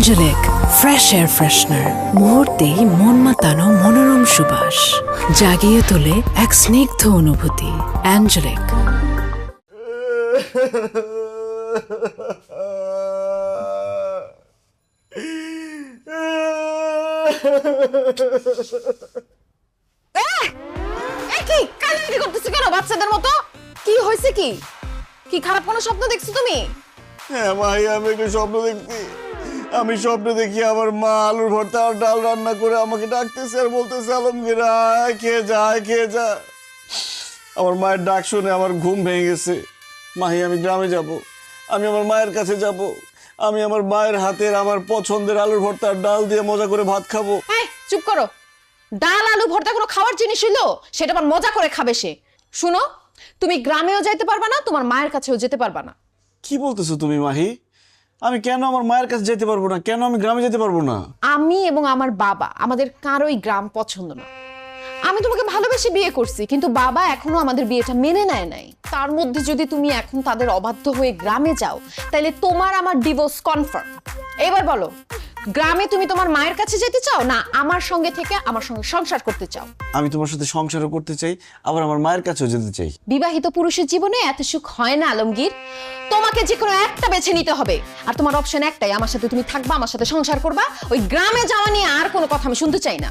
অ্যাঞ্জেলিক fresh air freshener মুহূর্তেই মন মাতানো মনোরম সুবাস জাগিয়ে তোলে এক স্নিগ্ধ অনুভূতি। অ্যাঞ্জেলিক। কি কান্নাকাটি করতেছো কেন বাচ্চাদের মতো? কি হয়েছে? কি কি খারাপ কোনো স্বপ্ন দেখছো তুমি? হ্যাঁ ভাই, আমি একটা স্বপ্ন দেখছি। আমি স্বপ্নে দেখি আমার মা আলুর ভর্তা আর ডাল রান্না করে আমাকে ডাকতেছে আর বলতেছে, আলমগীর আয় খেয়ে যা, আয় খেয়ে যা। আমার মায়ের ডাক শুনে আমার ঘুম ভেঙে গেছে। মাহি, আমি গ্রামে যাব, আমি আমার মায়ের কাছে যাব, আমি আমার মায়ের হাতের আমার পছন্দের আলুর ভর্তা আর ডাল দিয়ে মজা করে ভাত খাবো। এই চুপ করো। ডাল আলু ভর্তা কোনো খাওয়ার জিনিস হইলো? সেটা আবার মজা করে খাবে সে। শুনো, তুমি গ্রামেও যাইতে পারবা না, তোমার মায়ের কাছেও যেতে পারবা না। কি বলতেছো তুমি মাহি? আমি কেন আমার মায়ের কাছে যেতে পারবো না? কেন আমি গ্রামে যেতে পারবো না? আমি এবং আমার বাবা আমাদের কারোই গ্রাম পছন্দ না। আমি তোমাকে ভালোবেসে বিয়ে করছি, কিন্তু বাবা এখনো আমাদের বিয়েটা মেনে নেয় নাই। তার মধ্যে যদি তুমি এখন তাদের অবাধ্য হয়ে গ্রামে যাও, তাহলে তোমার আমার ডিভোর্স কনফার্ম। এবার বলো, গ্রামে তুমি তোমার মায়ের কাছে যেতে চাও, না আমার সঙ্গে থেকে আমার সঙ্গে সংসার করতে চাও? আমি তোমার সাথে সংসারও করতে চাই, আবার আমার মায়ের কাছেও যেতে চাই। বিবাহিত পুরুষের জীবনে এত সুখ হয় না আলমগীর। তোমাকে যে কোনো একটা বেছে নিতে হবে, আর তোমার অপশন একটাই, আমার সাথে তুমি থাকবা, আমার সাথে সংসার করবা। ওই গ্রামে যাওয়া নিয়ে আর কোনো কথা আমি শুনতে চাই না।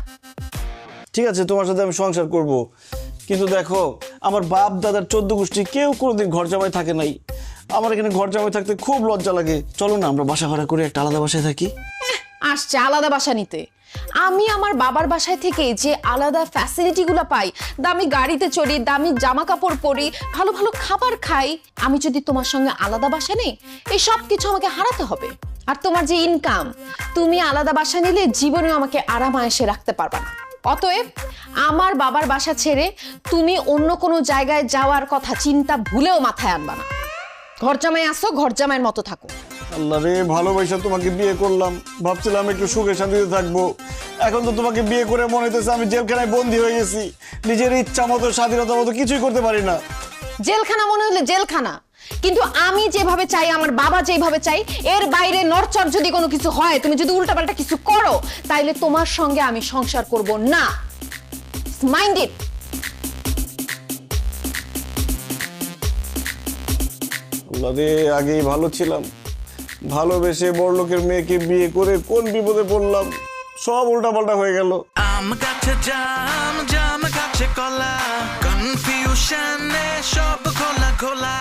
ঠিক আছে, তোমার সাথে আমি সংসার করব, কিন্তু দেখো, আমার বাপ দাদার 14 গোষ্ঠী কেউ কোনোদিন ঘর জামাই থাকে নাই। আমার এখানে ঘর জামাই থাকতে খুব লজ্জা লাগে। চলো না আমরা বাসা ভাড়া করে একটা আলাদা বাসায় থাকি। আসছে আলাদা বাসা নিতে। আমি আমার বাবার বাসায় থেকে যে আলাদা ফ্যাসিলিটিগুলো পাই, দামি গাড়িতে চড়ি, দামি জামা কাপড় পরি, ভালো ভালো খাবার খাই, আমি যদি তোমার সঙ্গে আলাদা বাসা নেই, এই সব কিছু আমাকে হারাতে হবে। আর তোমার যে ইনকাম, তুমি আলাদা বাসা নিলে জীবনেও আমাকে আরাম আয়েসে রাখতে পারবা না। অতএব আমার বাবার বাসা ছেড়ে তুমি অন্য কোনো জায়গায় যাওয়ার কথা চিন্তা ভুলেও মাথায় আনবা না। ঘর জামাই আসো, ঘর জামাইয়ের মতো থাকো। আল্লাহ রে, ভালোবাসা তোমাকে বিয়ে করলাম, ভাবছিলাম একটু সুখে শান্তিতে থাকবো। এখন তো তোমাকে বিয়ে করে মনে হইতেছে আমি জেলখানায় বন্দী হয়ে গেছি। নিজের ইচ্ছা মতো, স্বাধীনতা মতো কিছুই করতে পারি না। জেলখানা মনে হলে জেলখানা, কিন্তু আমি যেভাবে চাই, আমার বাবা যেভাবে চাই, এর বাইরে নড়চড় যদি কোনো কিছু হয়, তুমি যদি উল্টাপাল্টা কিছু করো, তাইলে তোমার সঙ্গে আমি সংসার করব না। Mind it. আল্লাহ রে, আগেই ভালো ছিলাম, ভালোবেসে বড়লোকের মেয়েকে বিয়ে করে কোন বিপদে পড়লাম। সব উল্টাপাল্টা হয়ে গেল। আম গাছে জাম, জাম গাছে কলা, কনফিউশনে সব খোলা খোলা,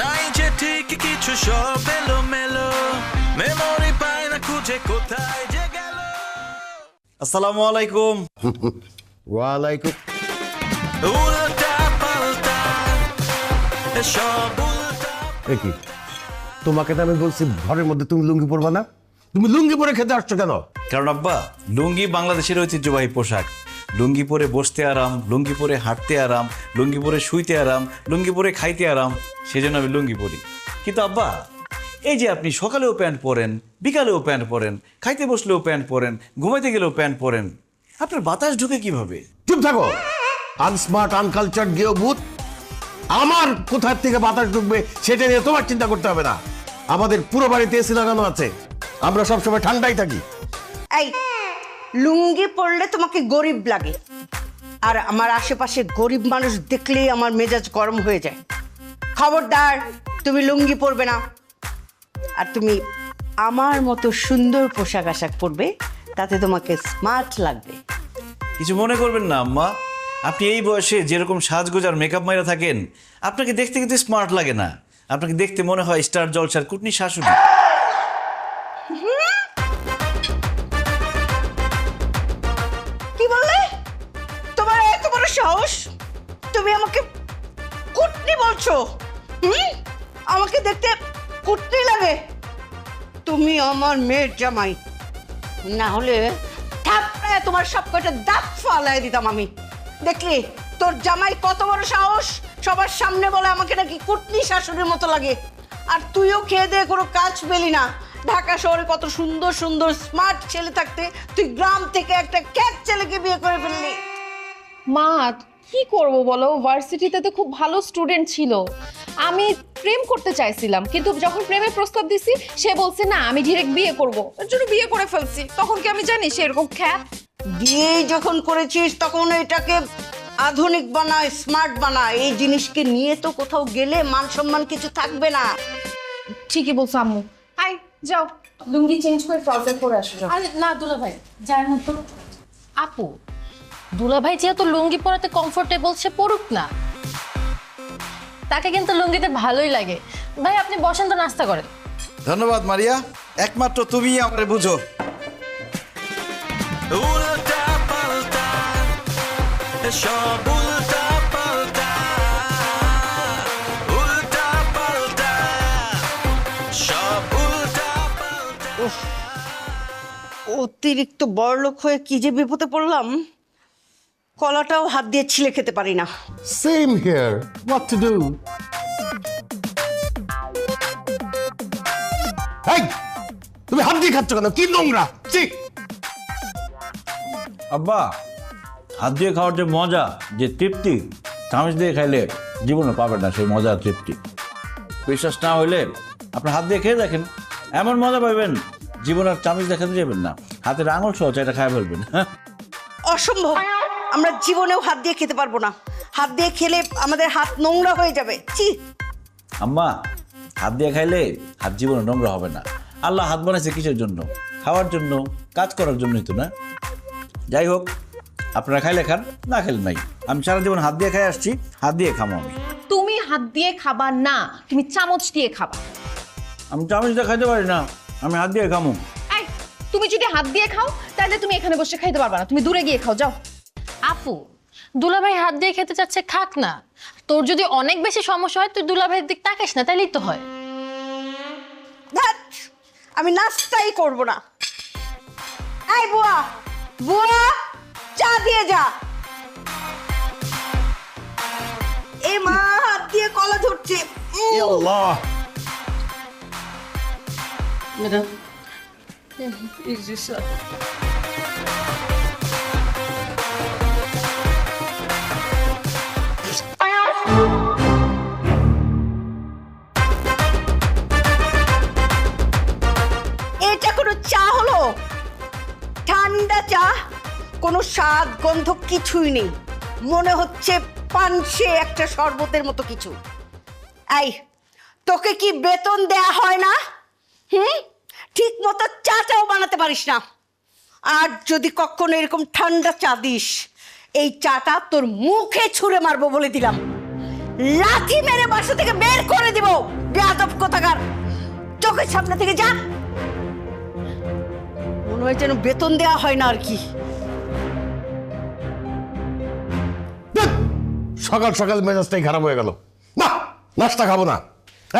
নাই যে ঠিক কিছু, সব এলো মেলো, মেমোরি পায় না খুঁজে কোথায় যে গেল। আসসালামু আলাইকুম। ওয়ালাইকুম। উল্টা পাল্টা সব উল্টা। কি তোমাকে তো আমি বলছি ঘরের মধ্যে তুমি লুঙ্গি পরবা না? তুমি লুঙ্গি পরে খেতে আসছো কেন? কারণ আব্বা, লুঙ্গি বাংলাদেশের ঐতিহ্যবাহী পোশাক। লুঙ্গি পরে বসতে আরাম, লুঙ্গি পরে হাঁটতে আরাম, লুঙ্গি পরে শুইতে আরাম, লুঙ্গি পরে খাইতে আরাম, সেজন্য আমি লুঙ্গি পরি। কিন্তু আব্বা, এই যে আপনি সকালেও প্যান্ট পরেন, বিকালেও প্যান্ট পরেন, খাইতে বসলেও প্যান্ট পরেন, ঘুমাইতে গেলেও প্যান্ট পরেন, আপনার বাতাস ঢুকে কিভাবে? চুপ থাকো, আনস্মার্ট আনকালচার্ড গেও ভূত। আমার কোথার থেকে বাতাস ঢুকবে সেটা নিয়ে তোমার চিন্তা করতে হবে না। আমাদের পুরো বাড়িতে এসি লাগানো আছে, আমরা সবসময় ঠান্ডাই থাকি। এই লুঙ্গি পরলে তোমাকে গরিব লাগে, আর আমার আশেপাশে গরিব মানুষ দেখলেই আমার মেজাজ গরম হয়ে যায়। খবরদার, তুমি লুঙ্গি পরবে না। আর তুমি আমার মতো সুন্দর পোশাক আশাক পরবে, তাতে তোমাকে স্মার্ট লাগবে। কিছু মনে করবেন না আম্মা, আপনি এই বয়সে যেরকম সাজগোজ আর মেকআপ মাইরা থাকেন, আপনাকে দেখতে কিন্তু স্মার্ট লাগে না। আপনাকে দেখতে মনে হয় স্টার জলসার কুটনি শাশুড়ি। কি বললে? তোমার এত বড় সাহস, তুমি আমাকে কুটনি বলছো? আমাকে দেখতে কুটনি লাগে? তুমি আমার মেয়ের জামাই, না হলে থাপড়ায় তোমার সব কটা দাঁত ফালাই দিতাম আমি। দেখলি তোর জামাই কত বড় সাহস, সবার সামনে বলে আমাকে নাকি কুটনি শাশুড়ির মতো লাগে। আর তুইও খেয়ে দিয়ে কোনো কাজ পেলি না। ঢাকা শহরে কত সুন্দর সুন্দর স্মার্ট ছেলে থাকতে তুই গ্রাম থেকে একটা ক্যাট ছেলেকে বিয়ে করে ফেললি। মা, কি করব বলো, ভার্সিটিতে তো খুব ভালো স্টুডেন্ট ছিল। আমি প্রেম করতে চাইছিলাম, কিন্তু যখন প্রেমের প্রস্তাব দিছি সে বলছে না আমি ডিরেক্ট বিয়ে করব, এর জন্য বিয়ে করে ফেলছি। তখন কি আমি জানি সে এরকম খ্যাত? বিয়ে যখন করেছিস তখন এটাকে আধুনিক বানা, স্মার্ট বানা। এই জিনিসকে নিয়ে তো কোথাও গেলে মান সম্মান কিছু থাকবে না। ঠিকই বলছো আম্মু। আই যাও, লুঙ্গি চেঞ্জ করে ট্রাউজার পরে আসো। যাও। আরে না দুলা ভাই, যার মতো। আপু, দুলা ভাই যেহেতু লুঙ্গি পরাতে কমফোর্টেবল, সে পড়ুক না। তাকে কিন্তু লুঙ্গিতে ভালোই লাগে। ভাই আপনি বসেন তো, নাস্তা করেন। ধন্যবাদ মারিয়া, একমাত্র তুমিই আমারে বুঝো। উল্টা পাল্টা সব উল্টা পাল্টা, উল্টা পাল্টা সব উল্টা পাল্টা। অতিরিক্ত বড়লোক হয়ে কি যে বিপদে পড়লাম, কলাটাও হাত দিয়ে ছিলে খেতে পারি না। Same here, what to do? এই তুমি হাত দিয়ে খাচ্ছ কেন? কি নোংরা! ছি! আব্বা, হাত দিয়ে খাওয়ার যে মজা, যে তৃপ্তি, চামচ দিয়ে খাইলে জীবনে পাবেন না সেই মজার তৃপ্তি। বিশ্বাস না হইলে আপনি হাত দিয়ে খেয়ে দেখেন, এমন মজা পাবেন জীবনের চামচ দেখাতে যাবেন না, হাতের আঙুল সহ এটা খায় ফেলবেন। অসম্ভব, আমরা জীবনেও হাত দিয়ে খেতে পারবো না। হাত দিয়ে খেলে আমাদের হাত নোংরা হয়ে যাবে। ছি! আম্মা, হাত দিয়ে খাইলে হাত জীবনে নোংরা হবে না। আল্লাহ হাত বানাইছে কিসের জন্য? খাওয়ার জন্য, কাজ করার জন্যই তো না? যাই হোক, আপনারা খাইলে খান, না খেলে নাই। আমি সারা জীবন হাত দিয়ে খাই আসছি, হাত দিয়ে খামো আমি। তুমি হাত দিয়ে খাবা না, তুমি চামচ দিয়ে খাবা। আমি চামচ দিয়ে খাইতে পারি না, আমি হাত দিয়ে খামো। এই, তুমি যদি হাত দিয়ে খাও তাহলে তুমি এখানে বসে খাইতে পারবা না, তুমি দূরে গিয়ে খাও, যাও। আপু, দুলা ভাই হাত দিয়ে খেতে চাচ্ছে, খাক না। তোর যদি অনেক বেশি সমস্যা হয় তুই দুলা ভাইয়ের দিক তাকাস না, তাইলেই তো হয়। ধ্যাৎ, আমি নাস্তাই করব না। এই বুয়া, বুয়া, চা দিয়ে যা। এ মা, হাত দিয়ে কলা ধরছে। আল্লাহ! ম্যাডাম, এটা কোনো চা হলো? ঠান্ডা চা, কোনো স্বাদ গন্ধ কিছুই নেই। মনে হচ্ছে পানসে একটা শরবতের মতো কিছু। এই, তোকে কি বেতন দেয়া হয় না? ঠিক মতো চাটাও বানাতে পারিস না। আর যদি কখনো এরকম ঠান্ডা চা দিস, এই চাটা তোর মুখে ছুঁড়ে মারবো বলে দিলাম। লাথি মেরে বাসা থেকে বের করে দিব। বেয়াদব কোথাকার, চোখের সামনে থেকে যা। মনে হয় যেন বেতন দেয়া হয় না আর কি। ধ্যাৎ! সকাল সকাল মেজাজটাই খারাপ হয়ে গেল। না, নাস্তা খাবো না।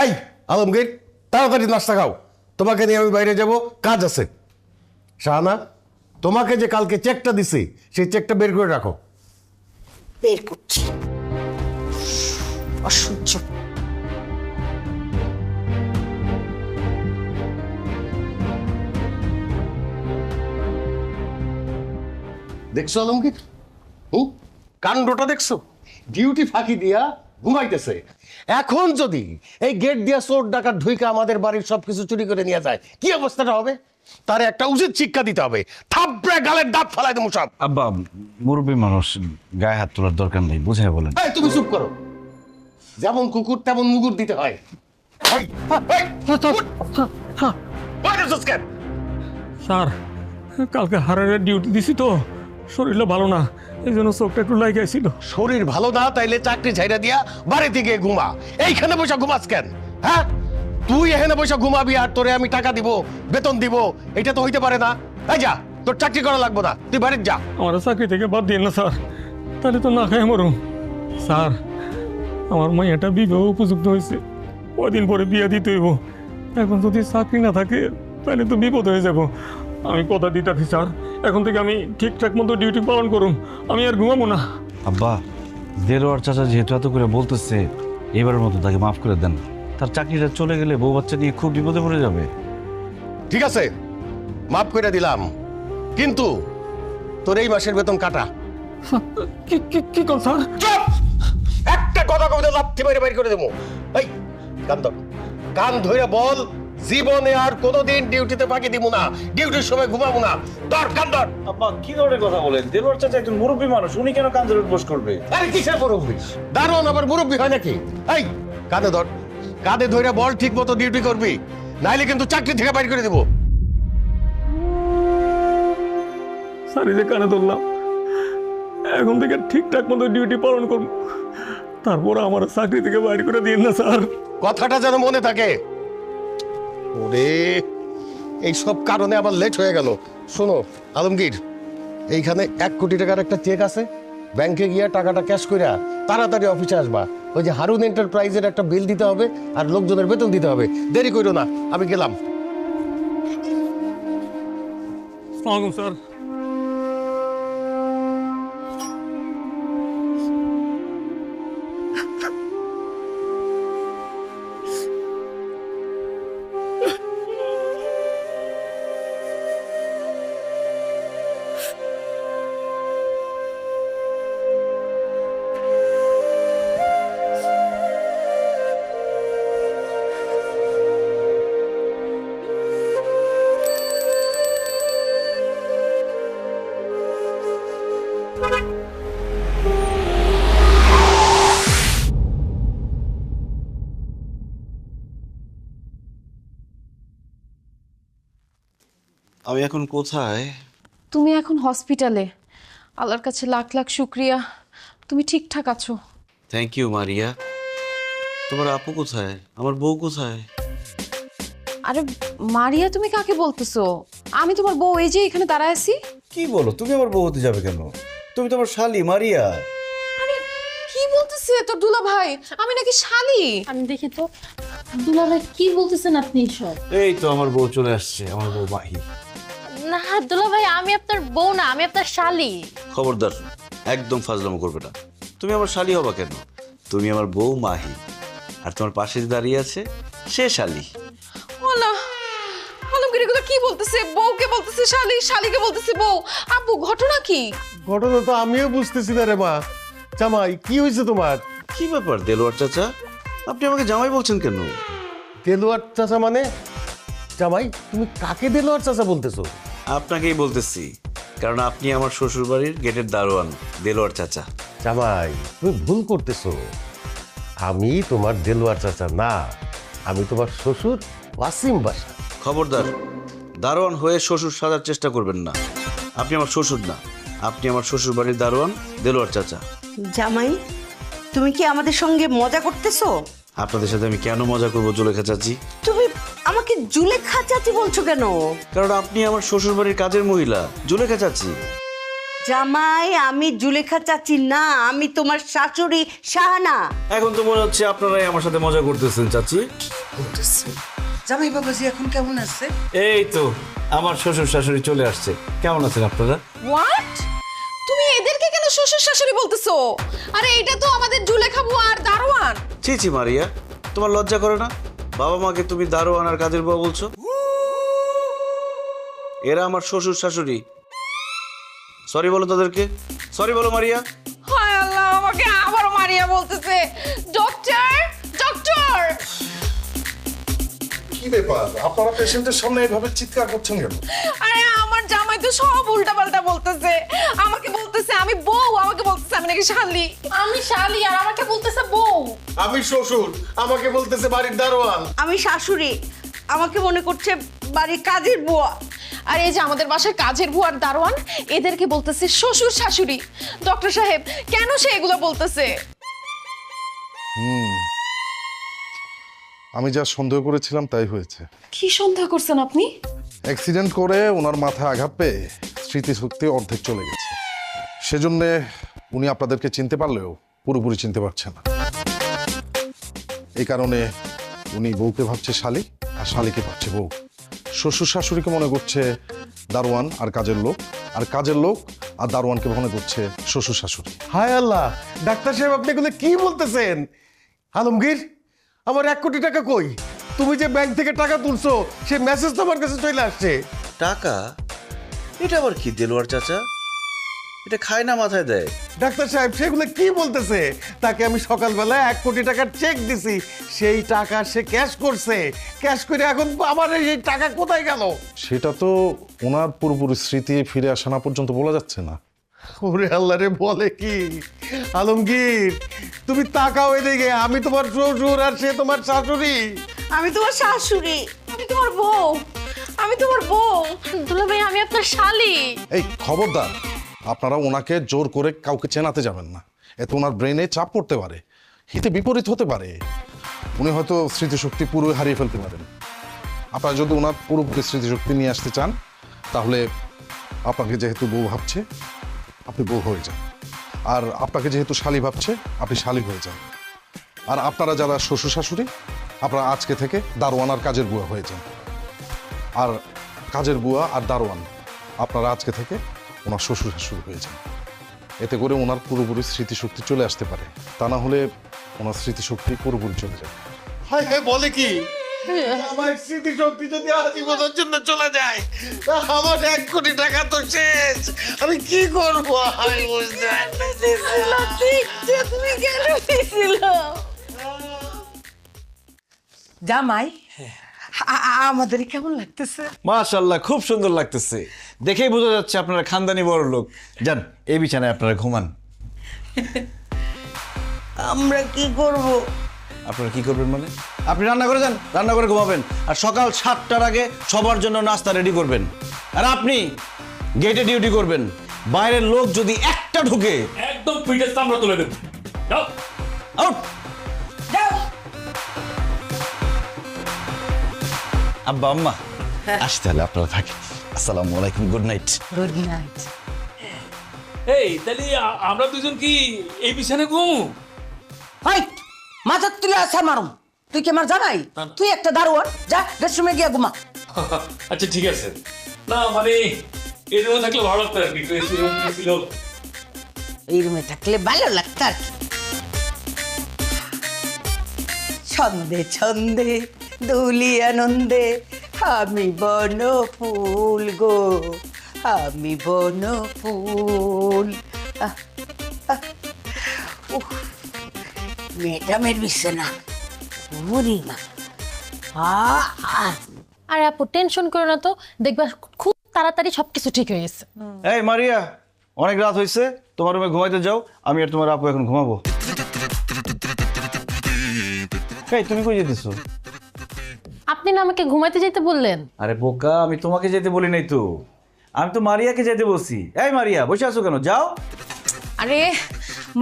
এই আলমগীর, তাড়াতাড়ি নাস্তা খাও, তোমাকে নিয়ে আমি বাইরে যাব, কাজ আছে। শাহানা, তোমাকে যে কালকে চেকটা দিছি সেই চেকটা বের করে রাখো। বের করছি। অসহ্য। দেখছো আলমগীর? কাণ্ডটা দেখছো? ডিউটি ফাঁকি দিয়া ঘুমাইতেছে। এখন যদি এই গেট দিয়া চোর ডাকাত ঢুইকা আমাদের বাড়ির সবকিছু চুরি করে নিয়ে যায়, কি অবস্থাটা হবে? তার একটা উচিত শিক্ষা দিতে হবে। থাপড়ে গালের দাঁত ফালাই দেবো সব। আব্বা, মুরব্বী মানুষ, গায়ে হাত তোলার দরকার নেই, বুঝাই বলেন। এই, তুমি চুপ করো। যেমন কুকুর তেমন মুগুর দিতে হয়। এই, এই, উঠ। বাইরে যাস কেন? স্যার, কালকে হারের ডিউটি দিছি তো, শরীরটা ভালো না, এই জন্য চোখটা একটু লাগাইছিল। শরীর ভালো না তাইলে চাকরি ছাইরা দিয়া বাড়িতে গিয়ে ঘুমা। এইখানে বসে ঘুমাস কেন? হ্যাঁ, তুই এখানে বসে ঘুমাবি আর তোরে আমি টাকা দিব, বেতন দিব, এটা তো হইতে পারে না। এই যা, তোর চাকরি করা লাগবো না, তুই বাড়িতে যা। আমার চাকরি থেকে বাদ দিন না স্যার, তাহলে তো না খাই মরুম। স্যার, আমার মাইয়াটা বিবাহ উপযুক্ত হয়েছে, কদিন পরে বিয়ে দিতে হইব। এখন যদি চাকরি না থাকে তাহলে তো বিপদ হয়ে যাব। আমি কথা দিতেছি স্যার, এখন থেকে আমি ঠিকঠাক মতো ডিউটি পালন করুম, আমি আর ঘুমাবো না। আব্বা, দেলোয়ার চাচা যেহেতু এত করে বলতেছে, এবারের মতো তাকে মাফ করে দেন। তার চাকরিটা চলে গেলে বউ বাচ্চা নিয়ে খুব বিপদে পড়ে যাবে। ঠিক আছে, মাফ করে দিলাম, কিন্তু তোর এই মাসের বেতন কাটা। কি কি কি কোন স্যার? চুপ! একটা কথা কবিতা লাথি মেরে বাইর করে দেবো। এই কান ধর, কান ধরে বল, জীবনে আর কোনোদিন ডিউটিতে ফাঁকি দিব না, ডিউটির সময় ঘুমাবো না। ধর কান ধর। আব্বা কি ধরনের কথা বলেন? দেলোয়ার চাচা একজন মুরব্বী মানুষ, উনি কেন কান ধরে বস করবে? আরে কিসের মুরব্বী? দারুণ আবার মুরব্বী হয় নাকি? এই কাঁধে ধর, কাঁধে ধরে বল, ঠিক মতো ডিউটি করবি, নাইলে কিন্তু চাকরি থেকে বাইর করে দেবো। স্যার এই যে কানে ধরলাম, এখন থেকে ঠিকঠাক মতো ডিউটি পালন করব, তারপর আমার চাকরি থেকে বাইরে করে দিন না স্যার। কথাটা যেন মনে থাকে। ওরে এই সব কারণে আবার লেট হয়ে গেল। শোনো আলমগীর, এইখানে 1 কোটি টাকার একটা চেক আছে, ব্যাংকে গিয়ে টাকাটা ক্যাশ কইরা তাড়াতাড়ি অফিসে আসবা। ওই যে হারুন এন্টারপ্রাইজের একটা বিল দিতে হবে আর লোকজনের বেতন দিতে হবে। দেরি করো না, আমি গেলাম। আসসালামু আলাইকুম স্যার। আমি এখন কোথায়? তুমি এখন হসপিটালে। আল্লাহর কাছে লাখ লাখ শুক্রিয়া, তুমি ঠিকঠাক আছো। Thank you Maria. তোমার আপু কোথায়? আমার বউ কোথায়? আরে মারিয়া, তুমি কাকে বলতেছো? আমি তোমার বউ, এই যে এখানে দাঁড়ায় আছি। কি বলো? তুমি আমার বউ হতে যাবে কেন? তুমি তো আমার শালি মারিয়া। আরে কি বলতেছে তোর দুলা ভাই? আমি নাকি শালি? আমি দেখি তো দুলা ভাই কি বলতেছেন আপনি সব? এই তো আমার বউ চলে আসছে, আমার বউ মাহি। না দুলা ভাই, আমি আপনার বউ না, আমি আপনার শালি। খবরদার, একদম ফাজলামো করবে না। তুমি আমার শালি হবা কেন? তুমি আমার বউ মাহি, আর তোমার পাশে যে দাঁড়িয়ে আছে সে শালি। ওলা আলমগীর এগুলো কি বলতেছে? বউকে বলতেছে শালি, শালিকে বলতেছে বউ। আপু ঘটনা কি? ঘটনা তো আমিও বুঝতেছি না রে মা। জামাই কি হয়েছে তোমার? কি ব্যাপার দেলোয়ার চাচা, আপনি আমাকে জামাই বলছেন কেন? দেলোয়ার চাচা মানে? জামাই তুমি কাকে দেলোয়ার চাচা বলতেছো? আপনাকেই বলতেছি, কারণ আপনি আমার শ্বশুর বাড়ির গেটের দারোয়ান দেলোয়ার চাচা। জামাই তুমি ভুল করতেছো। আমি তোমার দেলোয়ার চাচা না, আমি তোমার শ্বশুর ওয়াসিম বাসা। খবরদার, দারোয়ান হয়ে শ্বশুর সাজার চেষ্টা করবেন না। আপনি আমার শ্বশুর না, আপনি আমার শ্বশুর বাড়ির দারোয়ান দেলোয়ার চাচা। জামাই, তুমি কি আমাদের সঙ্গে মজা করতেছো? আপনাদের সাথে আমি কেন মজা করবো জুলেখা চাচি? তুমি আমাকে জুলেখা চাচি বলছো কেন? কারণ আপনি আমার শ্বশুর বাড়ির কাজের মহিলা জুলেখা চাচি। জামাই, আমি জুলেখা চাচি না, আমি তোমার শাশুড়ি শাহানা। এখন তো মনে হচ্ছে আপনারাই আমার সাথে মজা করতেছেন চাচি। জামাই বাবাজি এখন কেমন আছে? এই তো আমার শ্বশুর শাশুড়ি চলে আসছে। কেমন আছেন আপনারা? হোয়াট? তুমি এদেরকে কেন শ্বশুর শাশুড়ি বলতেছো? আরে এটা তো আমাদের জুলেখা বুয়া আর দারোয়ান। ছি ছি মারিয়া, তোমার লজ্জা করে না? বাবা মাকে তুমি দারোয়ান আর কাজের বুয়া বলছো? এরা আমার শ্বশুর শাশুড়ি। সরি বলো তাদেরকে, সরি বলো মারিয়া। হায় আল্লাহ, আমাকে আবারও মারিয়া বলতেছে। Doctor, doctor! কি ব্যাপার, আপনারা পেশেন্টের সামনে এভাবে চিৎকার করছেন কেন? আরে আমার জামাই তো সব উল্টাপাল্টা বলতেছে। আমাকে বলতেছে আমি বউ, আমাকে বলতেছে আমি নাকি শালি। আমি শালি আর আমাকে বলতেছে বউ। আমি শ্বশুর, আমাকে বলতেছে বাড়ির দারোয়ান। আমি শাশুড়ি, আমাকে মনে করছে বাড়ির কাজের বুয়া। আর এই যে আমাদের বাসার কাজের বুয়ার দারোয়ান, এদেরকে বলতেছে শ্বশুর শাশুড়ি। ডক্টর সাহেব, কেন সে এগুলো বলতেছে? আমি যা সন্দেহ করেছিলাম তাই হয়েছে। কি সন্দেহ করছেন আপনি? অ্যাক্সিডেন্ট করে ওনার মাথায় আঘাত পেয়ে স্মৃতিশক্তি অর্ধেক চলে গেছে। সেজন্য উনি আপনাদেরকে চিনতে পারলেও পুরোপুরি চিনতে পারছেন না। এই কারণে উনি বউকে ভাবছে শালি আর শালিকে ভাবছে বউ। শ্বশুর শাশুড়িকে মনে করছে দারোয়ান আর কাজের লোক, আর কাজের লোক আর দারোয়ানকে মনে করছে শ্বশুর শাশুড়ি। হায় আল্লাহ, ডাক্তার সাহেব আপনি এগুলো কি বলতেছেন? আলমগীর, আমার 1 কোটি টাকা কই? তুমি যে ব্যাংক থেকে টাকা তুলছো সেই মেসেজ তো আমার কাছে চলে আসছে। টাকা? এটা আবার কি দেলোয়ার চাচা? এটা খায় না মাথায় দেয়। ডাক্তার সাহেব সেগুলো কি বলতেছে? তাকে আমি সকালবেলা 1 কোটি টাকার চেক দিছি, সেই টাকা সে ক্যাশ করছে। ক্যাশ করে এখন আমার এই টাকা কোথায় গেল? সেটা তো ওনার পুরোপুরি স্মৃতি ফিরে আসা না পর্যন্ত বলা যাচ্ছে না। ওরে আল্লাহ রে, বলে কি? আলমগীর, তুমি তাকাও এদিকে, আমি তোমার শ্বশুর আর সে তোমার শাশুড়ি। আমি তোমার শাশুড়ি, আমি তোমার বউ, আমি তোমার বউ। দুলা ভাই আমি আপনার শালি। এই খবরদার, আপনারা ওনাকে জোর করে কাউকে চেনাতে যাবেন না। এতে ওনার ব্রেনে চাপ পড়তে পারে, হিতে বিপরীত হতে পারে। উনি হয়তো স্মৃতিশক্তি পুরোই হারিয়ে ফেলতে পারেন। আপনারা যদি ওনার পুরোপুরি স্মৃতিশক্তি নিয়ে আসতে চান, তাহলে আপনাকে যেহেতু বউ ভাবছে, আপনি বউ হয়ে যান। আর আপনাকে যেহেতু শালি ভাবছে, আপনি শালি হয়ে যান। আর আপনারা যারা শ্বশুর শাশুড়ি, আপনারা আজকে থেকে দারোয়ান আর কাজের বুয়া হয়ে যান। আর কাজের বুয়া আর দারোয়ান আপনারা আজকে থেকে ওনার শ্বশুর শাশুড়ি হয়ে যান। এতে করে ওনার পুরোপুরি স্মৃতিশক্তি চলে আসতে পারে, তা না হলে ওনার স্মৃতিশক্তি পুরোপুরি চলে যাবে। হায় হায়, বলে কি? আমার স্মৃতিশক্তি যদি আজীবনের জন্য চলে যায়, তা আমার 1 কোটি টাকা তো শেষ। আমি কি করবো? আমি বুঝতে পারতেছি না। তুমি কেন দিছিল জামাই? আমাদের কেমন লাগতেছে? মাশাআল্লাহ, খুব সুন্দর লাগতেছে। দেখেই বোঝা যাচ্ছে আপনারা খানদানি বড় লোক। যান, এই বিছানায় আপনারা ঘুমান। আমরা কি করব? আপনারা কি করবেন মানে? আপনি রান্না করে যান, রান্না করে ঘুমাবেন। আর সকাল 7টার আগে সবার জন্য নাস্তা রেডি করবেন। আর আপনি গেটে ডিউটি করবেন। বাইরের লোক যদি একটা ঢুকে একদম পিঠের চামড়া তুলে দেব। যাও আউট। আব্বা আম্মা আসতে হলে আপনারা থাকেন। আসসালামু আলাইকুম, গুড নাইট। Good night. এই তাহলে আমরা দুজন কি এই বিছানে ঘুমু? হাই, মাথা তুলে আসা মারুম। তুই কি আমার জামাই? তুই একটা দারোয়ান, যা রেস্টরুমে গিয়ে ঘুমা। আচ্ছা ঠিক আছে। না মানে এই রুমে থাকলে ভালো লাগতো আর কি। এই রুমে থাকলে ভালো লাগতো আর কি। ছন্দে ছন্দে দুলি আনন্দে আমি বন ফুল গো, আমি বন ফুল। ম্যাডামের বিছানা মা। আর আপু টেনশন করো না তো, দেখবা খুব তাড়াতাড়ি সবকিছু ঠিক হয়ে গেছে। এই মারিয়া, অনেক রাত হয়েছে, তোমার রুমে ঘুমাইতে যাও। আমি আর তোমার আপু এখন ঘুমাবো। এই তুমি কই যেতেছো? আপনি না আমাকে ঘুমাইতে যেতে বললেন। আরে বোকা, আমি তোমাকে যেতে বলি নাই তো, আমি তো মারিয়াকে যেতে বলছি। এই মারিয়া, বসে আছো কেন? যাও। আরে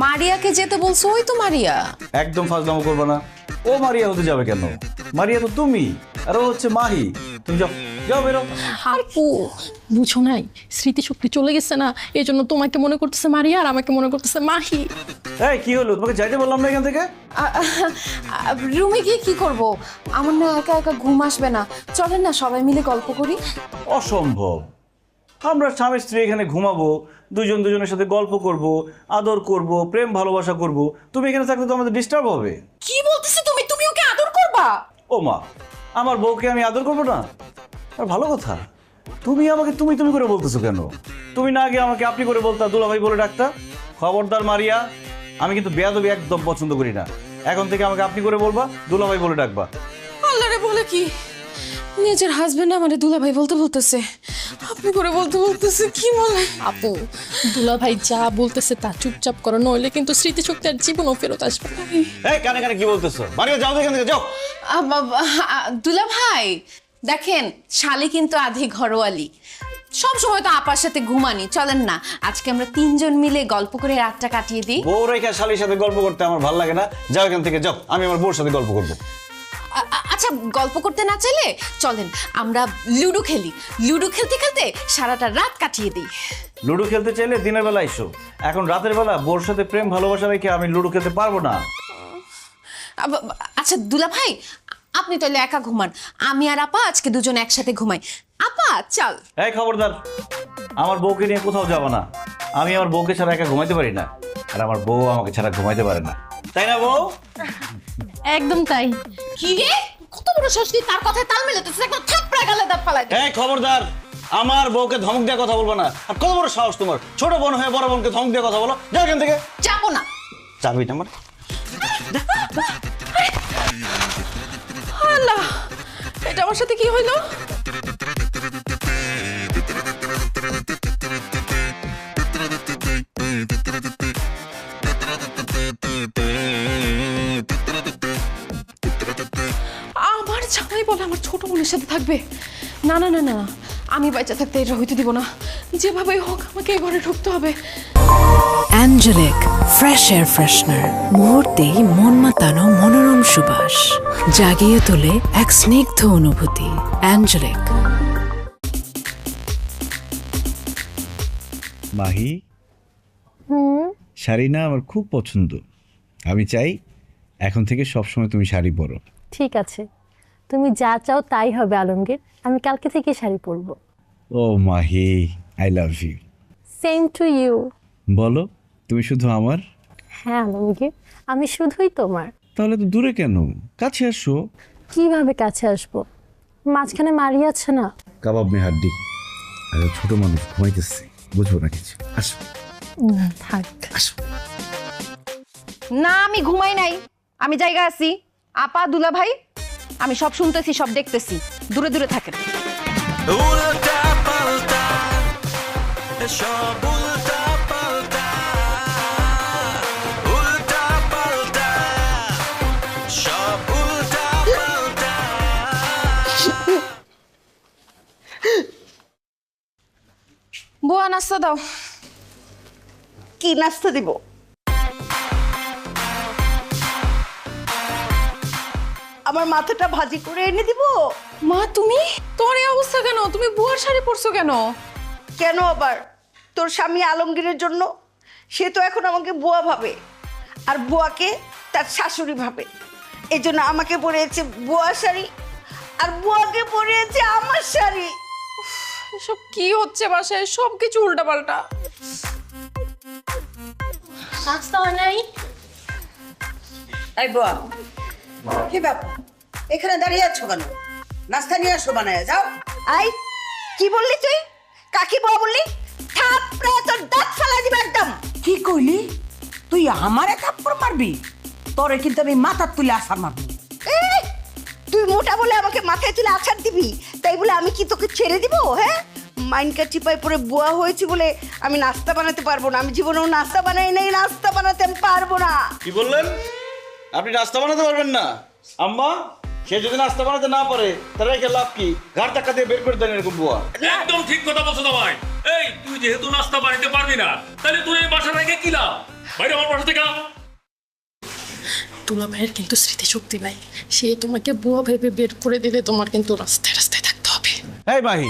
মারিয়াকে যেতে বলছো? ওই তো মারিয়া। একদম ফাজলামো করবে না। ও মারিয়া হতে যাবে কেন? মারিয়া তো তুমি, আর ও হচ্ছে মাহি। তুমি যাও, যাও বেরো। আপু বুঝো নাই, স্মৃতিশক্তি চলে গেছে না, এই জন্য তোমাকে মনে করতেছে মারিয়া আর আমাকে মনে করতেছে মাহি। এই কি হলো? তোমাকে যাইতে বললাম না এখান থেকে? রুমে গিয়ে কি করব? আমার না একা একা ঘুম আসবে না। চলেন না সবাই মিলে গল্প করি। অসম্ভব। আমরা স্বামী স্ত্রী এখানে ঘুমাবো, দুজন দুজনের সাথে গল্প করব, আদর করব, প্রেম ভালোবাসা করব। তুমি এখানে থাকলে তো আমাদের ডিস্টার্ব হবে। কি বলতেছো তুমি? তুমি ওকে আদর করবা? ও মা, আমার বউকে আমি আদর করবো না? আর ভালো কথা, তুমি আমাকে তুমি তুমি করে বলতেছো কেন? তুমি না আগে আমাকে আপনি করে বলতা, দুলাভাই বলে ডাকতা। খবরদার মারিয়া, আমি কিন্তু বেয়াদবি একদম পছন্দ করি না। এখন থেকে আমাকে আপনি করে বলবা, দুলাভাই বলে ডাকবা। আল্লাহ রে, বলে কি? নিজের হাজবেন্ড আমারে দুলাভাই বলতে বলতেছে, আপনি করে বলতে বলতেছে। কি বলে? আপু দুলাভাই যা বলতেছে তা চুপচাপ করো, নইলে কিন্তু স্মৃতিশক্তি আর জীবনও ফেরত আসবে না। এই কানে কানে কি বলতেছো? মারিয়া যাও এখান থেকে, যাও। দুলাভাই দেখেন, শালি কিন্তু আধি ঘরোয়ালি। সব সময় তো আপার সাথে ঘুমানি। চলেন না আজকে আমরা 3 জন মিলে গল্প করে রাতটা কাটিয়ে দিই। বউ রেখা শালির সাথে গল্প করতে আমার ভালো লাগে না। যাও এখান থেকে, যাও। আমি আমার বউর সাথে গল্প করবো। আচ্ছা, গল্প করতে না চাইলে চলেন আমরা লুডো খেলি। লুডো খেলতে খেলতে সারাটা রাত কাটিয়ে দিই। লুডো খেলতে চাইলে দিনের বেলা এসো। এখন রাতের বেলা বউর সাথে প্রেম ভালোবাসা রেখে আমি লুডো খেলতে পারবো না। আচ্ছা দুলাভাই, আপনি তাহলে একা ঘুমান, আমি আর আপা আজকে দুজন একসাথে ঘুমাই। আপা চল। এই খবরদার, আমার বউকে নিয়ে কোথাও যাবো না। আমি আমার বউকে ছাড়া একা ঘুমাইতে পারি না, আর আমার বউ আমাকে ছাড়া ঘুমাইতে পারে না। তাই না বউ? একদম তাই। কি রে, কত বড় ষষ্ঠী, তার কথায় তাল মেলাতেছিস, একটা থাপড়া গালে দাঁত ফালাই। এই খবরদার, আমার বউকে ধমক দিয়ে কথা বলবো না। আর কত বড় সাহস তোমার, ছোট বোন হয়ে বড় বোনকে ধমক দিয়ে কথা বলো? যাও এখান থেকে। যাবো না। যাবি না মানে? আল্লাহ, এটা আমার সাথে কি হইলো? আমার জামাই বলে আমার ছোট বোনের সাথে থাকবে? না না না না, আমি বাচ্চা থাকতে এটা হইতে দিব না। যেভাবে হোক আমাকে এই ঘরে ঢুকতে হবে। অ্যাঞ্জেলিক ফ্রেশ এয়ার ফ্রেশনার, মুহূর্তেই মন মাতানো মনোরম সুবাস, জাগিয়ে তোলে এক স্নিগ্ধ অনুভূতি। অ্যাঞ্জেলিক। মাহি, শাড়ি না আমার খুব পছন্দ। আমি চাই এখন থেকে সবসময় তুমি শাড়ি পরো। ঠিক আছে, তুমি যা চাও তাই হবে আলমগীর। আমি কালকে থেকে শাড়ি পরবো। ও Mahi, I love you. Same to you. বলো, তুমি শুধু আমার? হ্যাঁ আলমগীর, আমি শুধুই তোমার। তাহলে তো দূরে কেন, কাছে আসো। কিভাবে কাছে আসবো? মাঝখানে মারি আছে না। কাবাব মে হাড্ডি। আর ছোট মানুষ ঘুমাইতেছে, বুঝবো না কিছু। আসো থাক। আসো। না, আমি ঘুমাই নাই, আমি জায়গা আছি। আপা, দুলা ভাই, আমি সব শুনতেছি, সব দেখতেছি। দূরে দূরে থাকেন। উল্টা পাল্টা সব উল্টা পাল্টা, উল্টা পাল্টা সব উল্টা পাল্টা। বুয়া, নাস্তা দাও। কি নাস্তা দিব? আমার মাথাটা ভাজি করে এনে দিব? মা, তুমি? তোমার এই অবস্থা কেন? তুমি বুয়ার শাড়ি পরছো কেন? কেন আবার? তোর স্বামী আলমগীরের জন্য। সে তো এখন আমাকে বুয়া ভাবে, আর বুয়াকে তার শাশুড়ি ভাবে। এই জন্য আমাকে পরিয়েছে বুয়া শাড়ি, আর বুয়াকে পরিয়েছে আমার শাড়ি। এসব কি হচ্ছে বাসায়? সব কিছু উল্টাপাল্টা। নাস্তা হয় নাই? এই বুয়া, কি ব্যাপার? এখানে দাঁড়িয়ে আছো কেন? নাস্তা নিয়ে আসো, বানায় যাও। আই, কি বললি তুই? কাকি বুয়া বললি? থাপড়ে তোর দাঁত ফালাই দিবে একদম। কি কইলি? তুই আমারে থাপ্পড় মারবি? তোরে কিন্তু আমি মাথার তুলে আসার মারবো। এই, তুই মোটা বলে আমাকে মাথায় তুলে আছাড় দিবি, তাই বলে আমি কি তোকে ছেড়ে দিব? হ্যাঁ, মাইনকা চিপায় পরে বুয়া হয়েছি বলে আমি নাস্তা বানাতে পারবো না? আমি জীবনেও নাস্তা বানাই নাই, নাস্তা বানাতে আমি পারবো না। কি বললেন? আপনি নাস্তা বানাতে পারবেন না? আম্মা, সে যদি নাস্তা বানাতে না পারে তাহলে রেখে লাভ কি? ঘাট ধাক্কা দিয়ে বের করে দেন এরকম বুয়া। একদম ঠিক কথা বলছো ভাই। এই, তুই যেহেতু নাস্তা বানাতে পারবি না, তাহলে তুই এই বাসা রেখে কি লাভ? বাইরে আমার বাসা থেকে। দুলা ভাইয়ের কিন্তু স্মৃতিশক্তি নাই। সে তোমাকে বুয়া ভেবে বের করে দিলে তোমার কিন্তু রাস্তায় রাস্তায় থাকতে হবে। এই মাহি,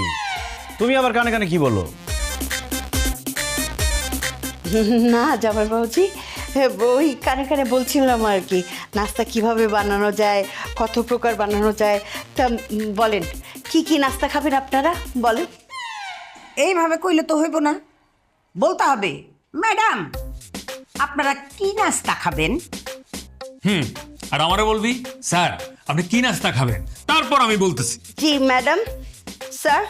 তুমি আবার কানে কানে কি বলো? না জামাই বাবুজি, ওই কানে কানে বলছিলাম আর কি, নাস্তা কিভাবে বানানো যায়, কত প্রকার বানানো যায়। তা বলেন, কি কি নাস্তা খাবেন আপনারা? বলেন। এইভাবে কইলে তো হইব না, বলতে হবে ম্যাডাম আপনারা কি নাস্তা খাবেন। আর আমারে বলবি স্যার আপনি কি নাস্তা খাবেন, তারপর আমি বলতেছি। জি ম্যাডাম। স্যার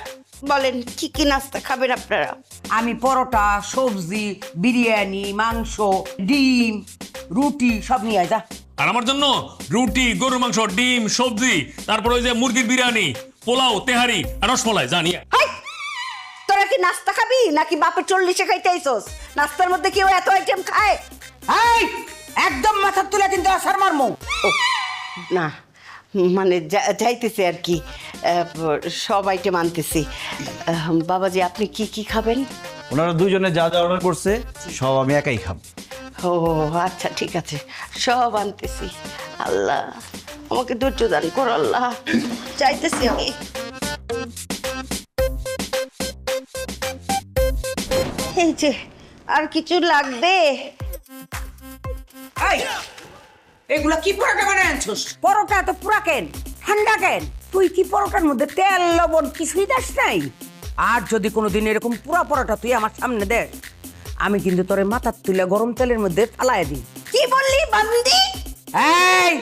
বলেন, কি কি নাস্তা খাবেন আপনারা? আমি পরোটা, সবজি, বিরিয়ানি, মাংস, ডিম, রুটি সব নিয়ে আয় যা। আর আমার জন্য রুটি, গরুর মাংস, ডিম, সবজি, তারপর ওই যে মুরগির বিরিয়ানি, পোলাও, তেহারি আর রসমালাই জানিয়ে। হাই, তোরা কি নাস্তা খাবি নাকি বাপের 40-এ খাইতে আইছস? নাস্তার মধ্যে কেউ এত আইটেম খায়? এই, একদম মাথার তুলে কিন্তু আসার মারমু। ও না, মানে যাইতেছি আর কি, সব আইটেম আনতেছি। বাবাজি, আপনি কি কি খাবেন? ওনারা দুজনে যা যা অর্ডার করছে সব আমি একাই খাবো। ও আচ্ছা, ঠিক আছে, সব আনতেছি। আল্লাহ আমাকে ধৈর্য দান করো আল্লাহ, চাইতেছি আমি। এই যে, আর কিছু লাগবে? এই, এগুলা কি পরোটা বানায় আনছস? পরোটা তো পুরা কেন, ঠান্ডা কেন? তুই কি পরোটার মধ্যে তেল লবণ কিছুই দাস নাই? আর যদি কোনোদিন এরকম পুরা পরোটা তুই আমার সামনে দেখ, আমি কিন্তু তোরে মাথার তুলে গরম তেলের মধ্যে ফালায় দিই। কি বললি বান্দি? এই,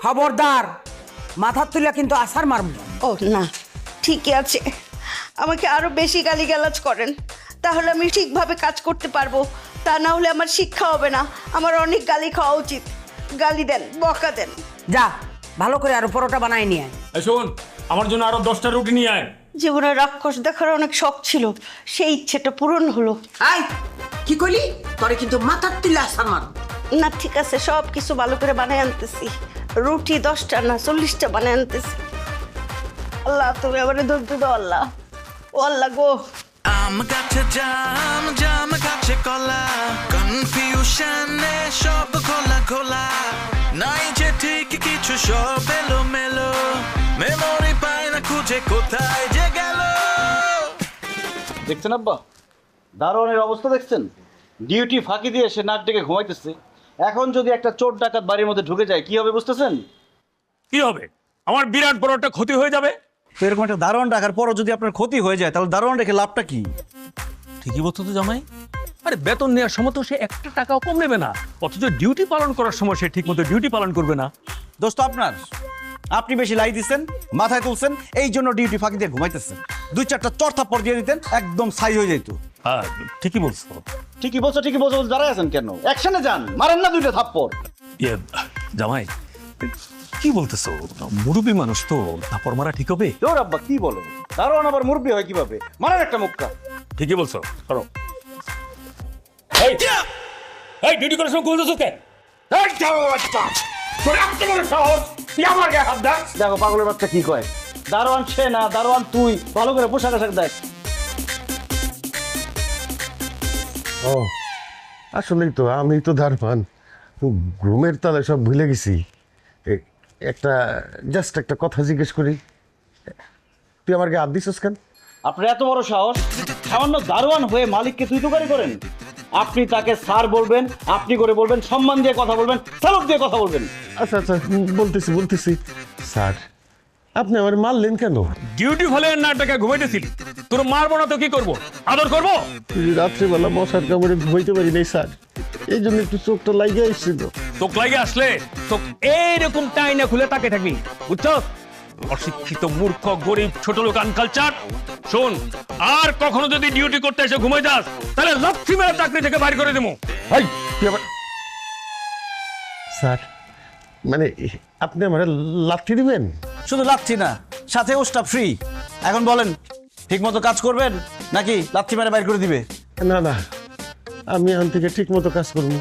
খবরদার, মাথার তুলে কিন্তু আসার মারব। ও না, ঠিকই আছে, আমাকে আরো বেশি গালিগালাজ করেন, তাহলে আমি ঠিকভাবে কাজ করতে পারবো। তা না হলে আমার শিক্ষা হবে না, আমার অনেক গালি খাওয়া উচিত। গালি দেন, বকা দেন। যা ভালো করে আরো পরোটা বানাই নিয়ে আয়। এই শোন, আমার জন্য আরো 10টা রুটি নিয়ে আয়। জীবনে রাক্ষস দেখার অনেক শখ ছিল, সেই ইচ্ছেটা পূরণ হলো। আই কি কইলি? তোরে কিন্তু মাথার তুলে আসার মার। না ঠিক আছে, সব কিছু ভালো করে বানায় আনতেছি। রুটি 10টা না 40টা বানায় আনতেছি। আল্লাহ তুমি আমারে ধৈর্য দাও আল্লাহ। ও আল্লাহ গো। আম গাছে জাম, জাম গাছে কলা, কনফিউশনে সব খোলা খোলা, নাই যে ঠিক কিছু সব এলো মেলো, মেমোরি পায় না খুঁজে কোথায় যে গেল। দেখছেন আব্বা, দারোয়ানের অবস্থা দেখছেন? ডিউটি ফাঁকি দিয়ে সে নাক ডেকে ঘুমাইতেছে। এখন যদি একটা চোর ডাকাত বাড়ির মধ্যে ঢুকে যায় কি হবে বুঝতেছেন? কি হবে? আমার বিরাট বড় একটা ক্ষতি হয়ে যাবে। তো এরকম একটা দারোয়ান ডাকার পরও যদি আপনার ক্ষতি হয়ে যায় তাহলে দারোয়ান রেখে লাভটা কি? ঠিকই বলছো তো জামাই। আরে বেতন নেওয়ার সময় তো সে 1 টাকাও কম নেবে না, অথচ ডিউটি পালন করার সময় সে ঠিক মতো ডিউটি পালন করবে না। দোস্ত আপনার, আপনি বেশি লাই দিচ্ছেন, মাথায় তুলছেন, এই জন্য ডিউটি ফাঁকি দিয়ে ঘুমাইতেছেন। 2-4টা চর থাপ্পড় দিয়ে দিতেন, একদম সাইজ হয়ে যেত। হ্যাঁ ঠিকই বলছো। ঠিকই বলছো ঠিকই বলছো, দাঁড়ায় আছেন কেন? অ্যাকশনে যান, মারেন না 2টা থাপ্পড়। ইয়ে জামাই কি বলতেছো? মুরব্বী মানুষ তো, থাপ্পড় মারা ঠিক হবে? তোর আব্বা কি বলো, দারোয়ান আবার মুরব্বি হয় কিভাবে? মারেন একটা মুক্কা। ঠিকই বলছো, করো। এই এই ডিউটি করার সময় বলতেছো কে? এই যাও বাচ্চা, তোর এত বড় সাহস, তুই আমার গায়ে হাত দাস? দেখো পাগলের বাচ্চা কি কয়, দারোয়ান সে না, দারোয়ান তুই। ভালো করে পোশাক আশাক দেখ। ও আসলেই তো, আমি তো দারোয়ান, ঘুমের তালে সব ভুলে গেছি। জাস্ট একটা কথা জিজ্ঞেস করি, তুই আমার গায়ে হাত দিছিস কেন? আপনার এত বড় সাহস, সামান্য দারোয়ান হয়ে মালিককে তুই তুকারি করেন? আপনি তাকে স্যার বলবেন, আপনি করে বলবেন, সম্মান দিয়ে কথা বলবেন, স্যালুট দিয়ে কথা বলবেন। আচ্ছা আচ্ছা বলতেছি স্যার, আপনি আমার মারলেন কেন? ডিউটি ফলে না টাকা ঘুমাইতেছিলি, তোর মারবো না তো কি করবো? আদর করবো? রাত্রিবেলা মশার কামড়ে ঘুমাইতে পারি নাই স্যার, এই জন্য একটু চোখটা লাগিয়ে এসেছিল। চোখ লাগে আসলে চোখ এইরকম টাইনা খুলে তাকে থাকবি, বুঝছো? অশিক্ষিত মূর্খ গরিব ছোট লোক আনকালচার। শোন, আর কখনো যদি ডিউটি করতে এসে ঘুমাই যাস তাহলে লাথি মেরে চাকরি থেকে বাইর করে দেবো। স্যার মানে আপনি আমার লাথি দিবেন? শুধু লাথি না, সাথে ওস্টা ফ্রি। এখন বলেন, ঠিক মতো কাজ করবেন নাকি লাথি মেরে বাইর করে দিবে? না না, আমি এখন থেকে ঠিক মতো কাজ করবো,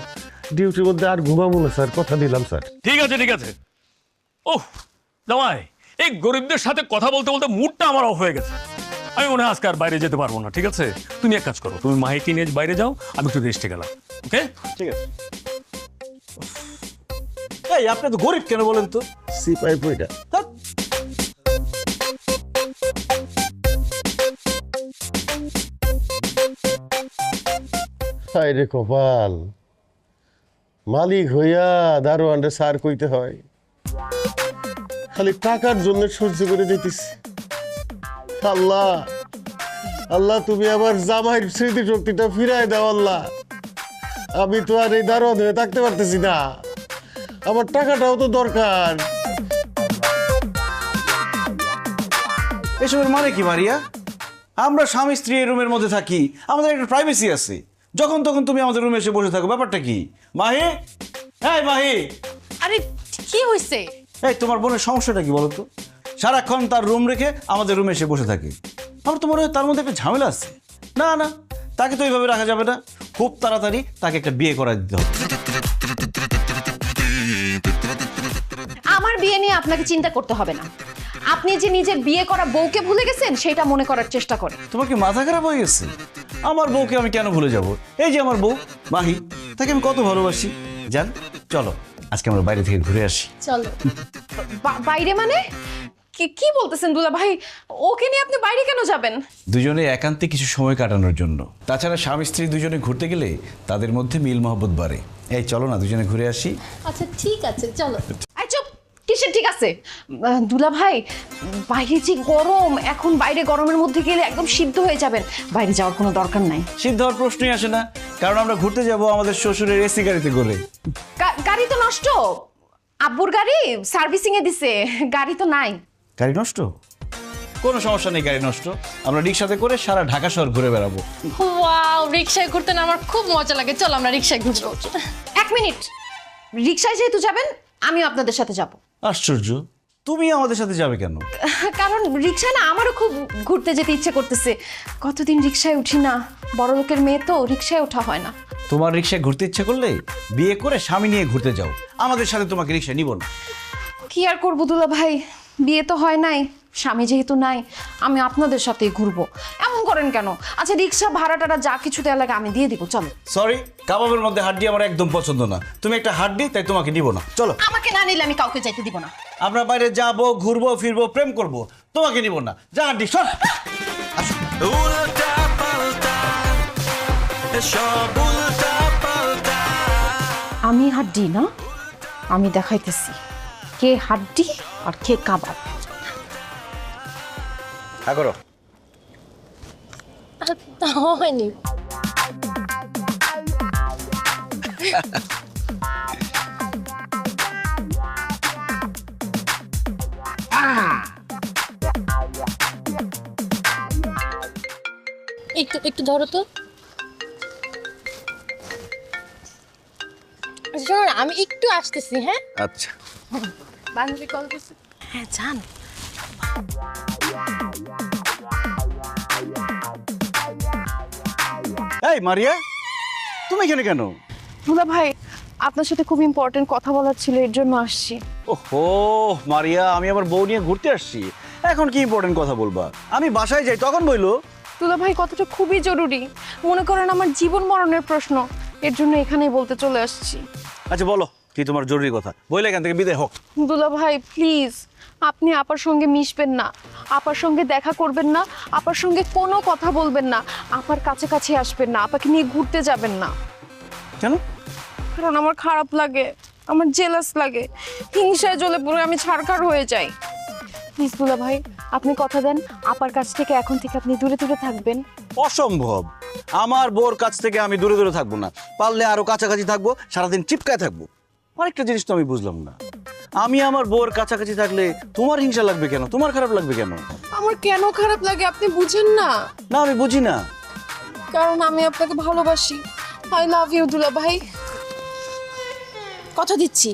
ডিউটির মধ্যে আর ঘুমাবো না স্যার, কথা দিলাম স্যার। ঠিক আছে ঠিক আছে। ওহ জামাই, এই গরিবদের সাথে কথা বলতে বলতে মুডটা আমার অফ হয়ে গেছে। আমি মনে হয় আজকে আর বাইরে যেতে পারবো না। ঠিক আছে, তুমি এক কাজ করো, তুমি মাহিকে নিয়ে বাইরে যাও, আমি একটু রেস্টে গেলাম। ওকে ঠিক আছে। এই আপনি তো গরিব কেন বলেন তো? সিপাই পয়টা। হায় রে কপাল, মালিক হইয়া দারোয়ানরে সার কইতে হয়, খালি টাকার জন্য সহ্য করে দিতেছি। আল্লাহ আল্লাহ, তুমি আমার জামাইয়ের স্মৃতি শক্তিটা ফিরাই দাও আল্লাহ। আমি তো আর এই দারোয়ান হয়ে থাকতে পারতেছি না, আমার টাকাটাও তো দরকার। এসবের মানে কি মারিয়া? আমরা স্বামী স্ত্রী এই রুমের মধ্যে থাকি, আমাদের একটা প্রাইভেসি আছে। যখন তখন তুমি আমাদের রুমে এসে বসে থাকো, ব্যাপারটা কি? মাহি, হ্যাঁ মাহি। আরে কি হইছে? এই তোমার বোনের সমস্যাটা কি বলো তো? সারাক্ষণ তার রুম রেখে আমাদের রুমে এসে বসে থাকে। আমার তো মনে হয় তার মধ্যে একটা ঝামেলা আছে। না না, তাকে তো এইভাবে রাখা যাবে না, খুব তাড়াতাড়ি তাকে একটা বিয়ে করা দিতে হবে। আমার বিয়ে নিয়ে আপনাকে চিন্তা করতে হবে না। আপনি যে নিজের বিয়ে করা বউকে ভুলে গেছেন সেটা মনে করার চেষ্টা করেন। তোমার কি মাথা খারাপ হয়ে গেছে? আমার বউকে আমি কেন ভুলে যাব? এই যে আমার বউ মাহি, তাকে আমি কত ভালোবাসি। জান, চলো আজকে আমরা বাইরে থেকে ঘুরে আসি। চলো। বাইরে মানে কি বলতেছেন দুলা ভাই? ওকে নিয়ে আপনি বাইরে কেন যাবেন? দুজনে একান্তে কিছু সময় কাটানোর জন্য। তাছাড়া স্বামী স্ত্রী দুজনে ঘুরতে গেলে তাদের মধ্যে মিল মহব্বত বাড়ে। এই চলো না দুজনে ঘুরে আসি। আচ্ছা ঠিক আছে, চলো। চুপ, কিসের ঠিক আছে? দুলা ভাই, বাইরে যে গরম, এখন বাইরে গরমের মধ্যে গেলে একদম সিদ্ধ হয়ে যাবেন। বাইরে যাওয়ার কোনো দরকার নাই। সিদ্ধ হওয়ার প্রশ্নই আসে না, কারণ আমরা ঘুরতে যাব আমাদের শ্বশুরের এসি গাড়িতে করে। গাড়ি তো নষ্ট, আব্বুর গাড়ি সার্ভিসিং এ দিছে, গাড়ি তো নাই। গাড়ি নষ্ট? কোনো সমস্যা নেই, গাড়ি নষ্ট, আমরা রিক্সাতে করে সারা ঢাকা শহর ঘুরে বেড়াবো। ওয়াও, রিকশায় ঘুরতে না আমার খুব মজা লাগে। চল আমরা রিকশায় ঘুরবো। 1 মিনিট, রিক্সায় যেহেতু যাবেন আমিও আপনাদের সাথে যাব। আশ্চর্য, তুমি আমাদের সাথে যাবে কেন? কারণ রিক্সায় না আমারও খুব ঘুরতে যেতে ইচ্ছে করতেছে। কতদিন রিক্সায় উঠি না, বড় লোকের মেয়ে তো, রিক্সায় ওঠা হয় না। তোমার রিক্সায় ঘুরতে ইচ্ছে করলে বিয়ে করে স্বামী নিয়ে ঘুরতে যাও, আমাদের সাথে তোমাকে রিক্সায় নিব না। কি আর করবো দুলা ভাই, বিয়ে তো হয় নাই, স্বামী যেহেতু নাই, আমি আপনাদের সাথেই ঘুরবো। এমন করেন কেন? আচ্ছা রিক্সা ভাড়া টাড়া যা কিছু দেওয়া লাগে আমি দিয়ে দিব, চলো। সরি, কাবাবের মধ্যে হাড্ডি আমার একদম পছন্দ না। তুমি একটা হাড্ডি, তাই তোমাকে নিব না। চলো। আমাকে না নিলে আমি কাউকে যাইতে দিব না। আমরা বাইরে যাবো, ঘুরবো ফিরবো, প্রেম করব, তোমাকে নিব না। যা হাড্ডি, সর। উল্টা পাল্টা সব উল্টা পাল্টা। আমি হাড্ডি না, আমি দেখাইতেছি কে হাড্ডি আর কে কাবাব। করো। তা হয়নি। একটু একটু ধরো তো। শোনো না, আমি একটু আসতেছি। হ্যাঁ আচ্ছা। বান্ধবী কল করছে। হ্যাঁ জান। এই মারিয়া, তুমি এখানে কেন? দুলা ভাই আপনার সাথে খুব ইম্পর্টেন্ট কথা বলার ছিল, এর জন্য আসছি। ওহো মারিয়া, আমি আমার বউ নিয়ে ঘুরতে আসছি, এখন কি ইম্পর্টেন্ট কথা বলবা? আমি বাসায় যাই তখন বইলো। দুলা ভাই কথাটা খুবই জরুরি, মনে করেন আমার জীবন মরণের প্রশ্ন, এর জন্য এখানেই বলতে চলে আসছি। আচ্ছা বলো কি তোমার জরুরি কথা, বইলে এখান থেকে বিদায় হোক। দুলা ভাই প্লিজ, আপনি আপার সঙ্গে মিশবেন না, আপার সঙ্গে দেখা করবেন না, আপার সঙ্গে কোনো কথা বলবেন না, আপার কাছাকাছি আসবেন না, আপাকে নিয়ে ঘুরতে যাবেন না। কেন? কারণ আমার খারাপ লাগে, আমার জেলাস লাগে, হিংসায় জ্বলে পুরো আমি ছাড়খাড় হয়ে যাই। প্লিজ দুলা ভাই আপনি কথা দেন, আপার কাছ থেকে এখন থেকে আপনি দূরে দূরে থাকবেন। অসম্ভব, আমার বউর কাছ থেকে আমি দূরে দূরে থাকবো না, পারলে আরো কাছাকাছি থাকবো, সারাদিন চিপকায় থাকবো। আরেকটা জিনিস তো আমি বুঝলাম না, আমি আমার বউর কাছাকাছি থাকলে তোমার হিংসা লাগবে কেন, তোমার খারাপ লাগবে কেন? আমার কেন খারাপ লাগে আপনি বুঝেন না? না আমি বুঝি না। কারণ আমি আপনাকে ভালোবাসি। আই লাভ ইউ দুলা ভাই। কথা দিচ্ছি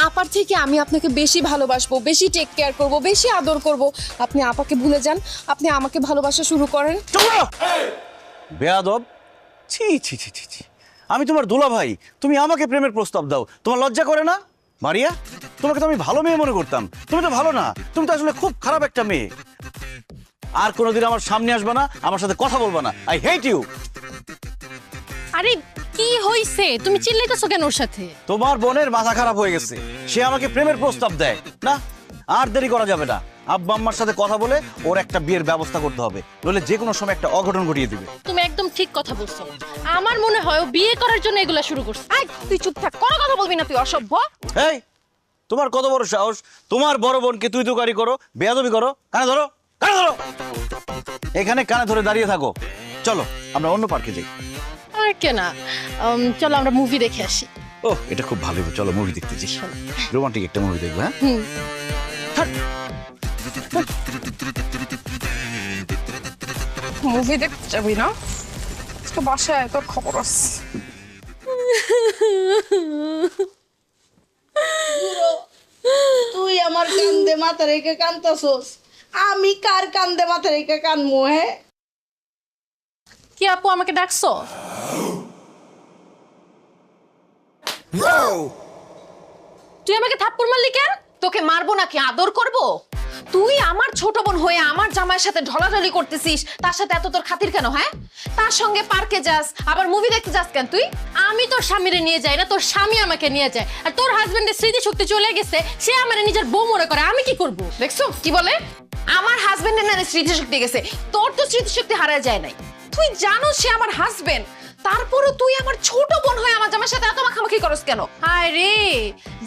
আপার থেকে আমি আপনাকে বেশি ভালোবাসবো, বেশি টেক কেয়ার করব, বেশি আদর করব। আপনি আপাকে ভুলে যান, আপনি আমাকে ভালোবাসা শুরু করেন। বেয়াদব, ছি ছি ছি ছি ছি, আমি তোমার দুলা ভাই, তুমি আমাকে প্রেমের প্রস্তাব দাও, তোমার লজ্জা করে না? মারিয়া, তোমাকে তো আমি ভালো মেয়ে মনে করতাম, তুমি তো ভালো না, তুমি তো আসলে খুব খারাপ একটা মেয়ে। আর কোনোদিন আমার সামনে আসবে না, আমার সাথে কথা বলবে না। I hate you. আরে কি হইছে, তুমি চিল্লাইতেছো কেন ওর সাথে? তোমার বোনের মাথা খারাপ হয়ে গেছে, সে আমাকে প্রেমের প্রস্তাব দেয় না। আর দেরি করা যাবে না, আব্বা আম্মার সাথে কথা বলে ওর একটা বিয়ের ব্যবস্থা করতে হবে, নইলে যে কোনো সময় একটা অঘটন ঘটিয়ে দিবে। তুমি একদম ঠিক কথা বলছো, আমার মনে হয় ও বিয়ে করার জন্য এগুলা শুরু করছে। আই তুই চুপ থাক, কোনো কথা বলবি না তুই, অসভ্য। এই তোমার কত বড় সাহস, তোমার বড় বোনকে তুই তুকারি করো, বেয়াদবি করো। কানে ধরো, কানে ধরো, এখানে কানে ধরে দাঁড়িয়ে থাকো। চলো আমরা অন্য পার্কে যাই। আর কেনা, চলো আমরা মুভি দেখে আসি। ও এটা খুব ভালো, চলো মুভি দেখতে যাই, রোমান্টিক একটা মুভি দেখবো। হ্যাঁ মুভি দেখতে যাবি না? আজকে বাসায় তোর খবর আছে। তুই আমার কান্দে মাথা রেখে কান্দতাছস, আমি কার কান্দে মাথা রেখে কানমু? হ্যাঁ কি আপু আমাকে ডাকছো? তুই আমাকে থাপ্পড় মারলি কেন? তোকে মারবো নাকি আদর করব? তুই আমার ছোট বোন হয়ে আমার জামাইয়ের সাথে ঢলাঢলি করতেছিস, তার সাথে এত তোর খাতির কেন? হ্যাঁ তার সঙ্গে পার্কে যাস, আবার মুভি দেখতে যাস কেন তুই? আমি তোর স্বামীরে নিয়ে যাই না, তোর স্বামী আমাকে নিয়ে যায়। আর তোর হাজবেন্ডের স্মৃতি শক্তি চলে গেছে, সে আমার নিজের বউ মনে করে, আমি কি করব? দেখছো কি বলে? আমার হাজবেন্ডের না স্মৃতিশক্তি গেছে, তোর তো স্মৃতিশক্তি হারায় যায় নাই। তুই জানো সে আমার হাজবেন্ড, তারপরও তুই আমার ছোট বোন হয়ে আমার জামার সাথে এত মাখামাখি করস কেন? হায় রে,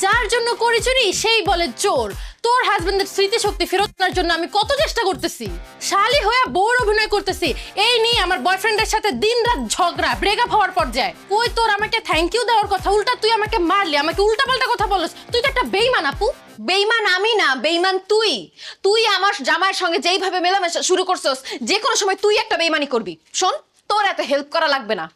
যার জন্য করি চুরি সেই বলে চোর। তোর হাজবেন্ডের স্মৃতিশক্তি ফেরত আনার জন্য আমি কত চেষ্টা করতেছি, শালি হয়ে বউর অভিনয় করতেছি। এই নিয়ে আমার বয়ফ্রেন্ডের সাথে দিনরাত ঝগড়া, ব্রেকআপ হওয়ার পর্যায়ে। কই তোর আমাকে থ্যাংক ইউ দেওয়ার কথা, উল্টা তুই আমাকে মারলি, আমাকে উল্টাপাল্টা কথা বলছিস। তুই তো একটা বেইমান আপু। বেইমান আমি না, বেইমান তুই। তুই আমার জামাইয়ের সঙ্গে যেইভাবে মেলামেশা শুরু করছস, যে কোনো সময় তুই একটা বেইমানি করবি। শোন, তোর এত হেল্প করা লাগবে না।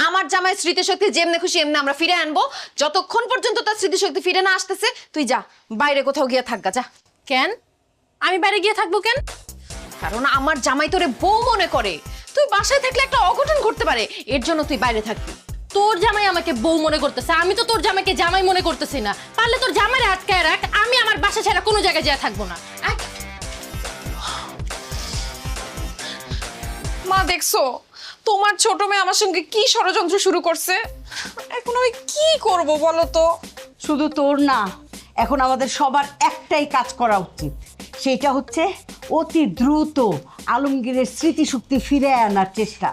আমার জামাই স্মৃতিশক্তি যেমনে খুশি এমনি আমরা ফিরে আনবো। যতক্ষণ পর্যন্ত তার স্মৃতিশক্তি ফিরে না আসতেছে তুই যা, বাইরে কোথাও গিয়ে থাকগা যা। কেন আমি বাইরে গিয়ে থাকবো কেন? কারণ আমার জামাই তোরে বউ মনে করে। তুই বাসায় থাকলে একটা অঘটন ঘটতে পারে, এর জন্য তুই বাইরে থাকবি। তোর জামাই আমাকে বউ মনে করতেছে, আমি তো তোর জামাইকে জামাই মনে করতেছি না। পারলে তোর জামাইরে আটকায় রাখ, আমি আমার বাসা ছাড়া কোনো জায়গায় যেয়ে থাকবো না। মা দেখছো তোমার ছোট মেয়ে আমার সঙ্গে কি ষড়যন্ত্র শুরু করছে? এখন আমি কি করব বলো তো? শুধু তোর না, এখন আমাদের সবার একটাই কাজ করা উচিত। সেটা হচ্ছে অতি দ্রুত আলমগীরের স্মৃতিশক্তি ফিরে আনার চেষ্টা।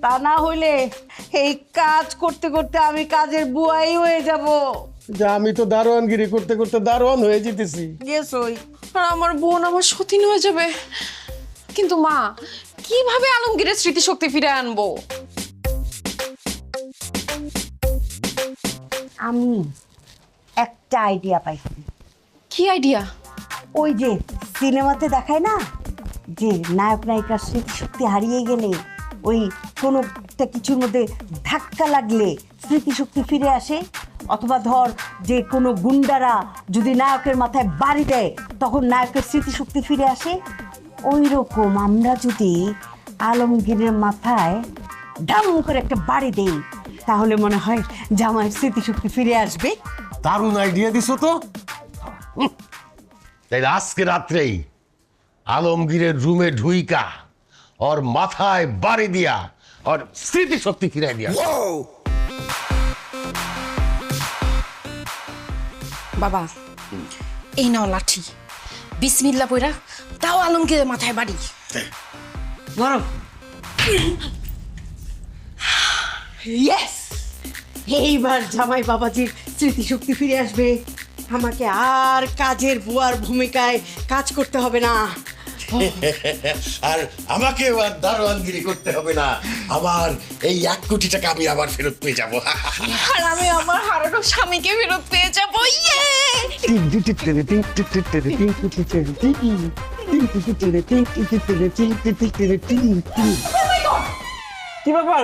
তা না হইলে এই কাজ করতে করতে আমি কাজের বুয়াই হয়ে যাব। যা, আমি তো দারোয়ানগিরি করতে করতে দারোয়ান হয়ে যেতেছি। আর আমার বোন আমার সতীন হয়ে যাবে। কিন্তু মা, কিভাবে আলমগীরের স্মৃতিশক্তি ফিরে আনবো? আমি একটা আইডিয়া পাইছি। কি আইডিয়া? ওই যে সিনেমাতে দেখায় না, যে নায়ক নায়িকার স্মৃতিশক্তি হারিয়ে গেলে ওই কোনো একটা কিছুর মধ্যে ধাক্কা লাগলে স্মৃতিশক্তি ফিরে আসে, অথবা ধর যে কোনো গুন্ডারা যদি নায়কের মাথায় বাড়ি দেয় তখন নায়কের স্মৃতিশক্তি ফিরে আসে। ওই রকম আমরা যদি আলমগীরের মাথায় ডাম করে একটা বাড়ি দেই তাহলে মনে হয় জামাইয়ের স্মৃতিশক্তি ফিরে আসবে। দারুণ আইডিয়া দিছো তো। তাই আজকে রাত্রেই আলমগীরের রুমে ঢুইকা ওর মাথায় বাড়ি দিয়া ওর স্মৃতিশক্তি ফিরাই দিয়া। বাবা, এই নাও লাঠি, বিসমিল্লাহ পয়রা তাও আলমগীরের মাথায় বাড়ি। বরং ইয়েস, এইবার জামাই বাবাজির স্মৃতিশক্তি ফিরে আসবে। আমাকে আর কাজের বুয়ার ভূমিকায় কাজ করতে হবে না। আর আমাকে আর দারোয়ানগিরি করতে হবে না। আমার এই 1 কোটি টাকা আমি আবার ফেরত পেয়ে যাবো। আর আমি আমার হারানো স্বামীকে ফেরত পেয়ে যাবো। কি ব্যাপার,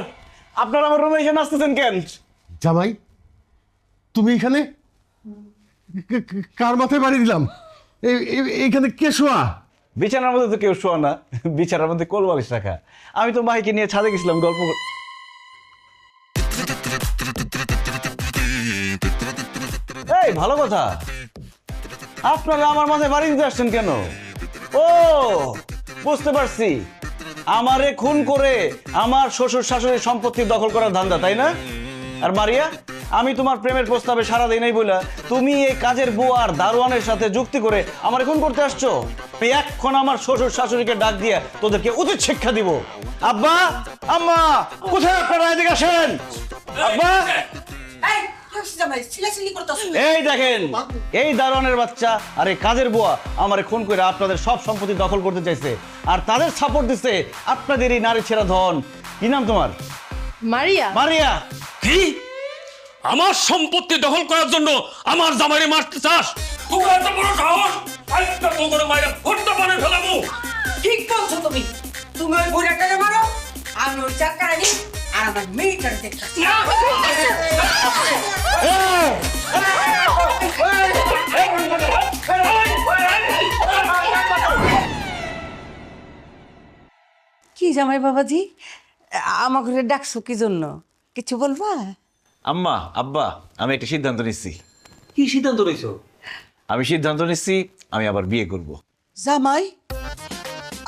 আপনারা আমার রুমে এসে নাচতেছেন কেন? জামাই, তুমি এখানে? কার মাথায় বাড়ি দিলাম? এইখানে কে শোয়া? বিছানার মধ্যে তো কেউ শোয়া না, বিছানার মধ্যে কোল বালিশ রাখা। আমি তো মাইকে নিয়ে ছাদে গেছিলাম গল্প। এই ভালো কথা, আপনারা আমার মাথায় বাড়ি দিতে আসছেন কেন? ও বুঝতে পারছি, আমারে খুন করে আমার শ্বশুর শাশুড়ির সম্পত্তি দখল করার ধান্দা, তাই না? আর মারিয়া, আমি তোমার প্রেমের প্রস্তাবে সাড়া দেই নাই বলে তুমি এই কাজের বুয়ার দারোয়ানের সাথে যুক্তি করে আমার খুন করতে আসছো। আমি এখন আমার শ্বশুর শাশুড়িকে ডাক দিয়ে তোদেরকে উচিত শিক্ষা দিব। আব্বা, আম্মা, কোথায় আপনারা? এদিকে আসেন। আব্বা, এই দেখেন, এই দারোয়ানের বাচ্চা আর এই কাজের বুয়া আমারে খুন করে আপনাদের সব সম্পত্তি দখল করতে চাইছে, আর তাদের সাপোর্ট দিচ্ছে আপনাদের এই নারী ছেঁড়া ধন। কি নাম তোমার? মারিয়া। মারিয়া, কি আমার সম্পত্তি দখল করার জন্য আমার জামাইরে মারতে চাস? তোর এত বড় সাহস! আজকে তো করে মাইরা ফটটা বানাই ফেলাবো। ঠিক বলছো তুমি। তুমি ওই বুড়াটাকে মারো, আমি ওই চাকারে নিই আর আমার মেয়েটাকে দেখতেছি। কি জামাই বাবাজি, আমাকে ডাকছো কি জন্য? কিছু বলবা? আম্মা, আব্বা, আমি একটা সিদ্ধান্ত নিচ্ছি। কি সিদ্ধান্ত নিছো? আমি সিদ্ধান্ত নিচ্ছি আমি আবার বিয়ে করব। জামাই,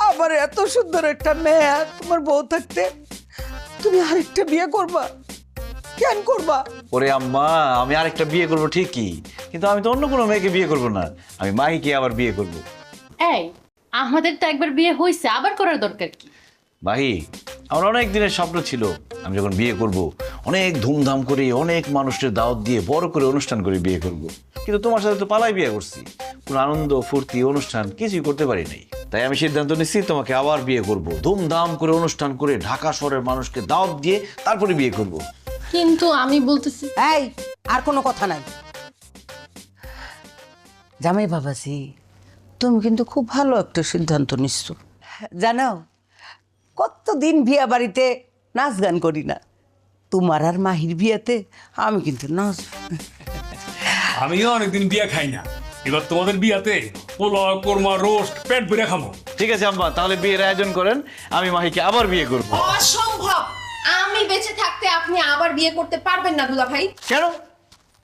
আবার এত সুন্দর একটা মেয়ে তোমার বউ থাকতে তুমি আরেকটা বিয়ে করবা? কেন করবা? ওরে আম্মা, আমি আরেকটা বিয়ে করব ঠিকই, কিন্তু আমি তো অন্য কোনো মেয়েকে বিয়ে করব না, আমি মাহিকে আবার বিয়ে করব। এই, আমাদের তো একবার বিয়ে হয়েছে, আবার করার দরকার কি? মাহি, আমার অনেক দিনের স্বপ্ন ছিল আমি যখন বিয়ে করব অনেক ধুমধাম করে অনেক মানুষের দাওয়াত দিয়ে বড় করে অনুষ্ঠান করে বিয়ে করব। কিন্তু তোমার সাথে তো পালাই বিয়ে করছি, কোনো আনন্দ ফুর্তি অনুষ্ঠান কিছুই করতে পারি নাই। তাই আমি সিদ্ধান্ত নিচ্ছি তোমাকে আবার বিয়ে করব, ধুমধাম করে অনুষ্ঠান করে ঢাকা শহরের মানুষকে দাওয়াত দিয়ে তারপরে বিয়ে করব। কিন্তু আমি বলতেছি এই আর কোনো কথা নাই। জামাই বাবাজি, তুমি কিন্তু খুব ভালো একটা সিদ্ধান্ত নিচ্ছ। জানো, কতদিন বিয়া বাড়িতে নাচ গান করি না, তোমার আর মাহির বিয়েতে আমি কিন্তু নাচ। আমিও অনেকদিন বিয়া খাই না, এবার তোমাদের বিয়াতে পোলাও কোরমা রোস্ট পেট ভরে খাবো। ঠিক আছে আম্মা, তাহলে বিয়ের আয়োজন করেন, আমি মাহিকে আবার বিয়ে করব। অসম্ভব, আমি বেঁচে থাকতে আপনি আবার বিয়ে করতে পারবেন না দুলা ভাই। কেন?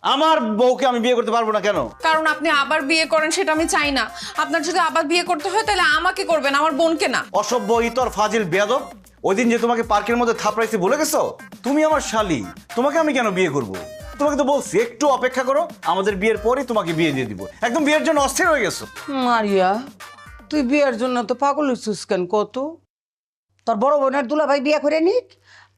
আমার বউকে আমি বিয়ে করতে পারবো না কেন? কারণ আপনি আবার বিয়ে করেন সেটা আমি চাই না। আপনার যদি আবার বিয়ে করতে হয় তাহলে আমাকে করবেন, আমার বোনকে না। অসভ্য ইতর ফাজিল বেয়াদব, ওই দিন যে তোমাকে পার্কের মধ্যে থাপড়াইছি ভুলে গেছো? তুমি আমার শালি, তোমাকে আমি কেন বিয়ে করব? তোমাকে তো বলছি একটু অপেক্ষা করো, আমাদের বিয়ের পরে তোমাকে বিয়ে দিয়ে দিব। একদম বিয়ের জন্য অস্থির হয়ে গেছো। মারিয়া, তুই বিয়ের জন্য তো পাগল হইছিস কেন কত? তোর বড় বোনের দুলাভাই বিয়ে করে নিক,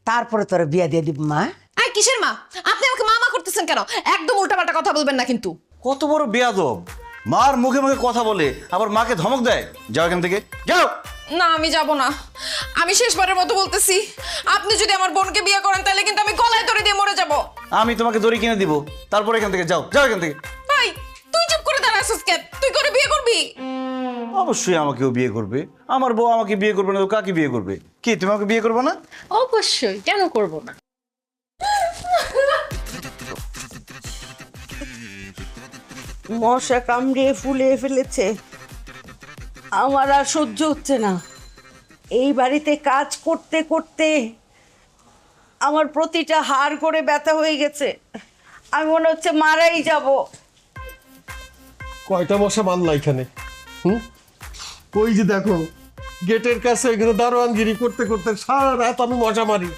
তারপরে তোর বিয়ে দিয়ে দিব। মা এই কিসের মা? আপনি আমাকে মামা করতেছেন কেন? একদম উল্টাপাল্টা কথা বলবেন না কিন্তু। কত বড় বেয়াদব, মার মুখে মুখে কথা বলে আবার মাকে ধমক দেয়। যাও এখান থেকে, যাও। না, আমি যাব না। আমি শেষবারের মতো বলতেছি, আপনি যদি আমার বোনকে বিয়ে করেন তাহলে কিন্তু আমি গলায় দড়ি দিয়ে মরে যাব। আমি তোমাকে দড়ি কিনে দিব, তারপর এখান থেকে যাও, যাও এখান থেকে। ভাই, তুই চুপ করে দাঁড়াছিস কেন? তুই করে বিয়ে করবি? অবশ্যই আমাকেও বিয়ে করবে। আমার বউ আমাকে বিয়ে করবে না তো কাকে বিয়ে করবে? কি তুমি আমাকে বিয়ে করবে না? অবশ্যই, কেন করব না? মশা কামড়িয়ে ফুলিয়ে ফেলেছে, আমার আর সহ্য হচ্ছে না। এই বাড়িতে কাজ করতে করতে আমার প্রতিটা হাড় করে ব্যথা হয়ে গেছে, আমি মনে হচ্ছে মারাই যাব। কয়টা মশা বানলা এখানে? ওই যে দেখো গেটের কাছে এখানে দারোয়ানগিরি করতে করতে সারা রাত আমি মশা মারি।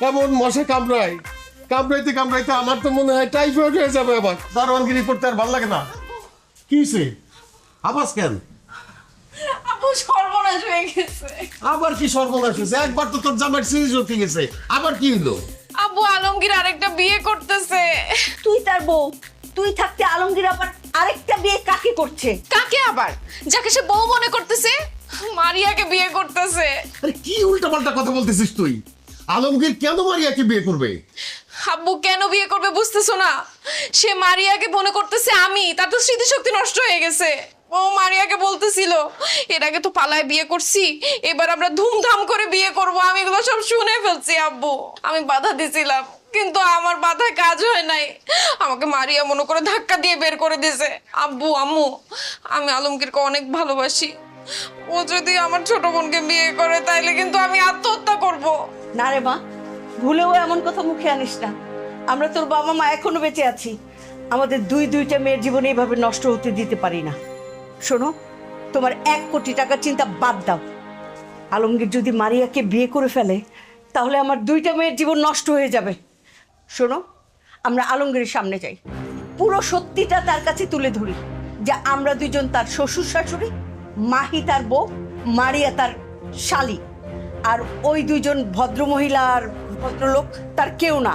এমন মশা কামড়ায়, কামড়াইতে কামড়াইতে আমার তো মনে হয় টাইফয়েড হয়ে যাবে। আবার দারোয়ানগিরি করতে আর ভালো লাগে না। কি সে আবাস কেন? আপু সর্বনাশ হয়ে গেছে। আবার কি সর্বনাশ হয়েছে? একবার তো তোর জামাই সিরিজ হতে গেছে, আবার কি হলো? আব্বু আলমগীর আরেকটা বিয়ে করতেছে। তুই তার বউ, তুই থাকতে আলমগীর আবার আরেকটা বিয়ে কাকে করছে? কাকে আবার? যাকে সে বউ মনে করতেছে, মারিয়াকে বিয়ে করতেছে। আরে কি উল্টাপাল্টা কথা বলতেছিস তুই? আলমগীর কেন মারিয়াকে বিয়ে করবে? আব্বু কেন বিয়ে করবে বুঝতেছো না? সে মারিয়াকে মনে করতেছে আমি, তার তো স্মৃতিশক্তি নষ্ট হয়ে গেছে। ও মারিয়াকে বলতেছিল এর আগে তো পালায় বিয়ে করছি, এবার আমরা ধুমধাম করে বিয়ে করব। আমি এগুলো সব শুনে ফেলছি আব্বু। আমি বাধা দিছিলাম কিন্তু আমার বাধায় কাজ হয় নাই। আমাকে মারিয়া মনে করে ধাক্কা দিয়ে বের করে দিয়েছে। আব্বু আম্মু, আমি আলমগীরকে অনেক ভালোবাসি। ও যদি আমার ছোট বোনকে বিয়ে করে তাইলে কিন্তু আমি আত্মহত্যা করব। না রে মা, ভুলেও এমন কথা মুখে আনিস না। আমরা তোর বাবা মা এখনো বেঁচে আছি, আমাদের দুইটা মেয়ের জীবনে এইভাবে নষ্ট হতে দিতে পারি না। শোনো, তোমার 1 কোটি টাকার চিন্তা বাদ দাও। আলমগীর যদি মারিয়াকে বিয়ে করে ফেলে তাহলে আমার 2টা মেয়ের জীবন নষ্ট হয়ে যাবে। শোনো, আমরা আলমগীরের সামনে যাই, পুরো সত্যিটা তার কাছে তুলে ধরি যে আমরা দুজন তার শ্বশুর শাশুড়ি, মাহি তার বউ, মারিয়া তার শালি, আর ওই 2জন ভদ্রমহিলা আর ভদ্রলোক তার কেউ না,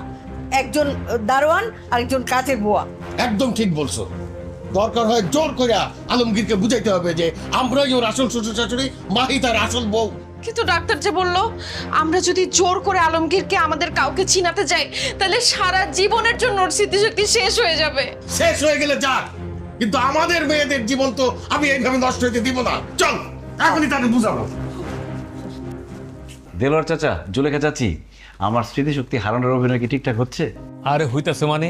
একজন দারোয়ান আর একজন কাজের বুয়া। একদম ঠিক বলছো। দরকার হয় জোর করে আলমগীরকে বুঝাইতে হবে যে আমরাই ওর আসল শ্বশুর শাশুড়ি, মাহি তার আসল বউ। কিন্তু ডাক্তার যে বললো আমরা যদি জোর করে আলমগীরকে আমাদের কাউকে চিনাতে যাই তাহলে সারা জীবনের জন্য ওর স্মৃতিশক্তি শেষ হয়ে যাবে। শেষ হয়ে গেলে যাক, কিন্তু আমাদের মেয়েদের জীবন তো আমি এইভাবে নষ্ট হতে দিব না। চল এখনই তাকে বুঝাবো। দেলোয়ার চাচা, জুলেখা চাচি, আমার স্মৃতিশক্তি হারানোর অভিনয় কি ঠিকঠাক হচ্ছে? আরে হইতাছে, মানে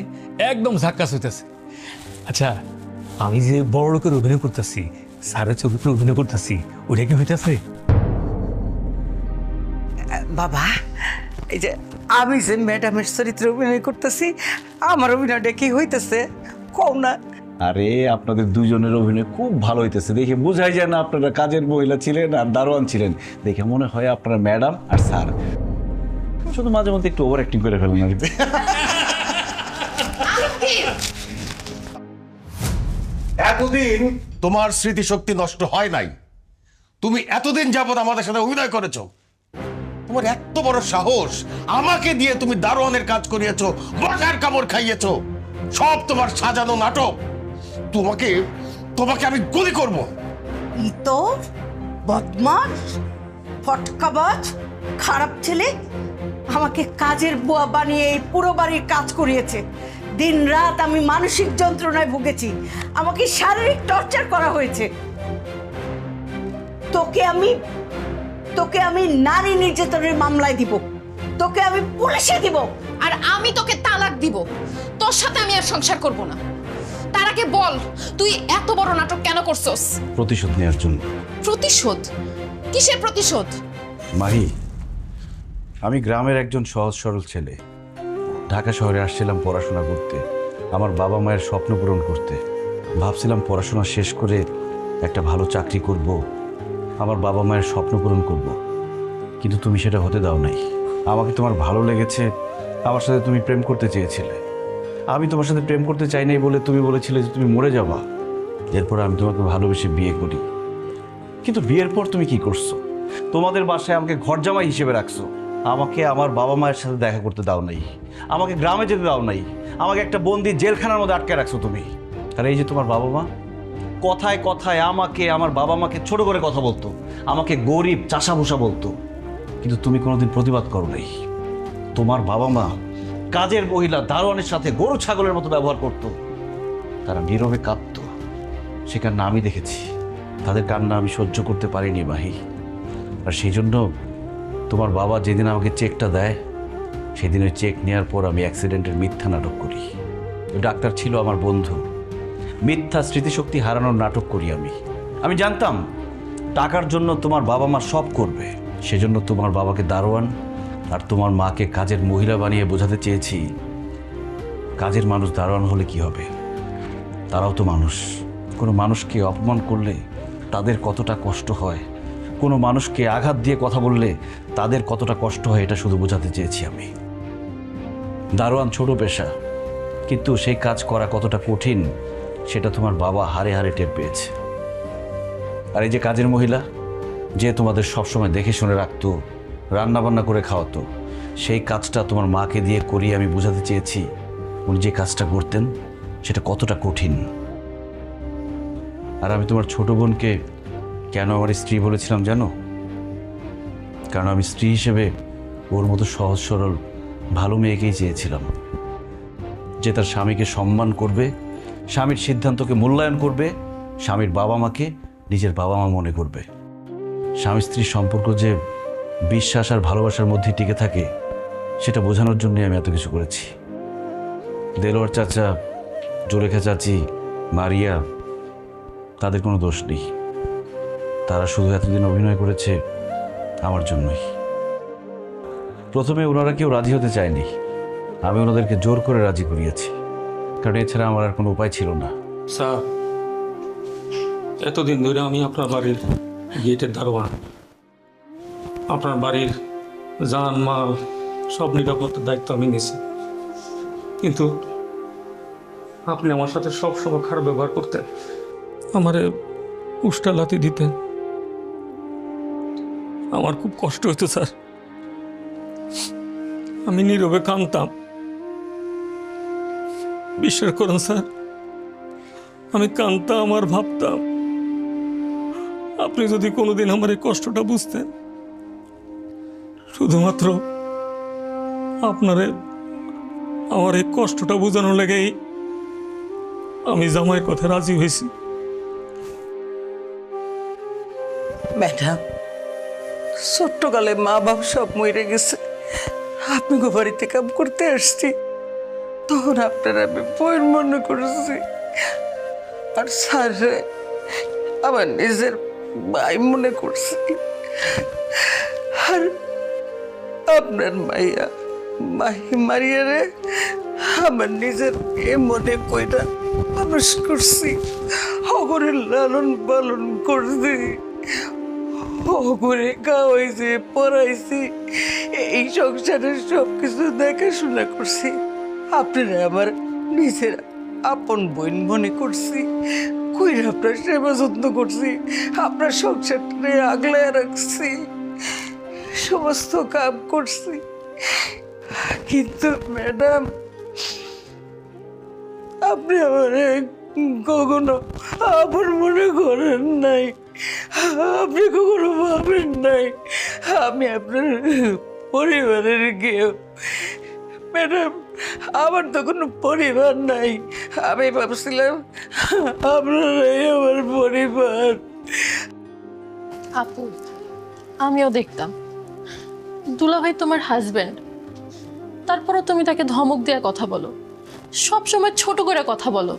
একদম ঝাক্কাস হইতাছে। আচ্ছা, আমি যে বড় লোকের অভিনয় করতেছি, স্যারের চরিত্রে অভিনয় করতেছি, ওটা কি হইতাছে? বাবা, এই যে আমি যে ম্যাডামের চরিত্রে অভিনয় করতেছি, আমার অভিনয়টা কি হইতেছে কও না? আরে আপনাদের দুজনের অভিনয় খুব ভালো হইতেছে, দেখে বোঝাই যায় না আপনারা কাজের মহিলা ছিলেন আর দারোয়ান ছিলেন। দেখে মনে হয় আপনারা ম্যাডাম আর স্যার। শুধু মাঝে মধ্যে একটু ওভার অ্যাক্টিং করে ফেলেন আর কি। এতদিন তোমার স্মৃতিশক্তি নষ্ট হয় নাই। তুমি এতদিন যাবত আমাদের সাথে অভিনয় করেছো, তোমার এত বড় সাহস, আমাকে দিয়ে তুমি দারোয়ানের কাজ করিয়েছো, বসার কামড় খাইয়েছো, সব তোমার সাজানো নাটক। তোমাকে তোমাকে আমি গুলি করব। ইতর, বদমাস, ফটকাবাজ, খারাপ ছেলে আমাকে কাজের বুয়া বানিয়ে এই পুরো বাড়ির কাজ করিয়েছে। দিন রাত আমি মানসিক যন্ত্রণায় ভুগেছি, আমাকে শারীরিক টর্চার করা হয়েছে। তোকে আমি নারী নির্যাতনের মামলায় দিব, তোকে আমি পুলিশে দিব, আর আমি তোকে তালাক দিব। তোর সাথে আমি আর সংসার করব না। তার আগে বল, তুই এত বড় নাটক কেন করছস? প্রতিশোধ নেওয়ার জন্য। প্রতিশোধ? কিসের প্রতিশোধ? মাহি, আমি গ্রামের একজন সহজ সরল ছেলে। ঢাকা শহরে আসছিলাম পড়াশোনা করতে, আমার বাবা মায়ের স্বপ্ন পূরণ করতে। ভাবছিলাম পড়াশোনা শেষ করে একটা ভালো চাকরি করব, আমার বাবা মায়ের স্বপ্ন পূরণ করব। কিন্তু তুমি সেটা হতে দাও নাই। আমাকে তোমার ভালো লেগেছে, আমার সাথে তুমি প্রেম করতে চেয়েছিলে। আমি তোমার সাথে প্রেম করতে চাই নাই বলে তুমি বলেছিলে যে তুমি মরে যাবা। এরপর আমি তোমাকে ভালোবেসে বিয়ে করি। কিন্তু বিয়ের পর তুমি কি করছো? তোমাদের বাসায় আমাকে ঘরজামাই হিসেবে রাখছো। আমাকে আমার বাবা মায়ের সাথে দেখা করতে দাও নাই, আমাকে গ্রামে যেতে দাও নাই, আমাকে একটা বন্দি জেলখানার মধ্যে আটকে রাখছো তুমি। আর এই যে তোমার বাবা মা, কথায় কথায় আমাকে, আমার বাবা মাকে ছোট করে কথা বলতো, আমাকে গরিব চাষাভুষা বলতো। কিন্তু তুমি কোনোদিন প্রতিবাদ করো নাই। তোমার বাবা মা কাজের মহিলা দারোয়ানের সাথে গরু ছাগলের মতো ব্যবহার করত। তারা নীরবে কাঁদত, সে কান্না আমি দেখেছি। তাদের কান্না আমি সহ্য করতে পারিনি মাহি। আর সেই জন্য তোমার বাবা যেদিন আমাকে চেকটা দেয়, সেদিন ওই চেক নেওয়ার পর আমি অ্যাক্সিডেন্টের মিথ্যা নাটক করি। ওই ডাক্তার ছিল আমার বন্ধু। মিথ্যা স্মৃতিশক্তি হারানোর নাটক করি আমি জানতাম টাকার জন্য তোমার বাবা মা সব করবে। সেজন্য তোমার বাবাকে দারোয়ান আর তোমার মাকে কাজের মহিলা বানিয়ে বোঝাতে চেয়েছি, কাজের মানুষ দারোয়ান হলে কি হবে, তারাও তো মানুষ। কোনো মানুষকে অপমান করলে তাদের কতটা কষ্ট হয়, কোনো মানুষকে আঘাত দিয়ে কথা বললে তাদের কতটা কষ্ট হয়, এটা শুধু বোঝাতে চেয়েছি আমি। দারোয়ান ছোট পেশা, কিন্তু সেই কাজ করা কতটা কঠিন সেটা তোমার বাবা হারে হারে টের পেয়েছে। আর এই যে কাজের মহিলা, যে তোমাদের সবসময় দেখে শুনে রাখতো, রান্নাবান্না করে খাওয়াতো, সেই কাজটা তোমার মাকে দিয়ে করিয়ে আমি বোঝাতে চেয়েছি উনি যে কাজটা করতেন সেটা কতটা কঠিন। আর আমি তোমার ছোট বোনকে কেন আমার স্ত্রী বলেছিলাম জানো? কারণ আমি স্ত্রী হিসেবে ওর মতো সহজ সরল ভালো মেয়েকেই চেয়েছিলাম, যে তার স্বামীকে সম্মান করবে, স্বামীর সিদ্ধান্তকে মূল্যায়ন করবে, স্বামীর বাবা মাকে নিজের বাবা মা মনে করবে। স্বামী স্ত্রীর সম্পর্ক যে বিশ্বাস আর ভালোবাসার মধ্যে টিকে থাকে, সেটা বোঝানোর জন্যই আমি এত কিছু করেছি। দেলোয়ার চাচা, জুলেখা চাচি, মারিয়া, তাদের কোনো দোষ নেই। তারা শুধু এতদিন অভিনয় করেছে আমার জন্যই। প্রথমে ওনারা কেউ রাজি হতে চায়নি, আমি ওনাদেরকে জোর করে রাজি করিয়েছি, কারণ এছাড়া আমার আর কোনো উপায় ছিল না। স্যার, এতদিন ধরে আমি আপনার বাড়ির গেটের দারোয়ান, আপনার বাড়ির জান মাল সব নিরাপত্তার দায়িত্ব আমি নিয়েছি, কিন্তু আপনি আমার সাথে সবসময় খারাপ ব্যবহার করতেন, আমারে উষ্টা লাথি দিতেন। আমার খুব কষ্ট হতো স্যার, আমি নীরবে কাঁদতাম। বিশ্বাস করুন স্যার, আমি কাঁদতাম আর ভাবতাম আপনি যদি কোনোদিন আমার এই কষ্টটা বুঝতেন, শুধুমাত্র আপনারে আমার এই কষ্টটা বোঝানোর লেগেই আমি জামাইয়ের কথা রাজি হয়েছি। ম্যাডাম, ছোট্টকালে মা বাবা সব মরে গেছে, আপনি গো বাড়িতে কাম করতে আসছি, তখন আপনার আমি বইয়ের মনে করেছি। আর স্যার আমার নিজের ভাই মনে করছি। আর আপনার মাইয়া মারিয়া রে আমার নিজের এ মনে কইরা মানুষ করছি, অগরে লালন পালন করছি, অগরে খাওয়াইছি, পড়াইছি, এই সংসারের সবকিছু দেখাশোনা করছি। আপনারা আমার নিজের আপন বোন মনে করছি, কইরা আপনার সেবা যত্ন করছি, আপনার সংসারটা আগলায় রাখছি। সমস্ত কাম করছি, কিন্তু ম্যাডাম আপনি আমার কখনো আপন মনে করেন নাই, আপনি কখনো ভাবেন নাই আমি আপনার পরিবারের কেউ। ম্যাডাম আমার তো কোনো পরিবার নাই, আমি ভাবছিলাম আপনারাই আমার পরিবার। আপু, আমিও দেখতাম দুলাভাই তোমার হাজবেন্ড, তারপরও তুমি তাকে ধমক দেওয়া কথা বলো, সব সময় ছোট করে কথা বলো।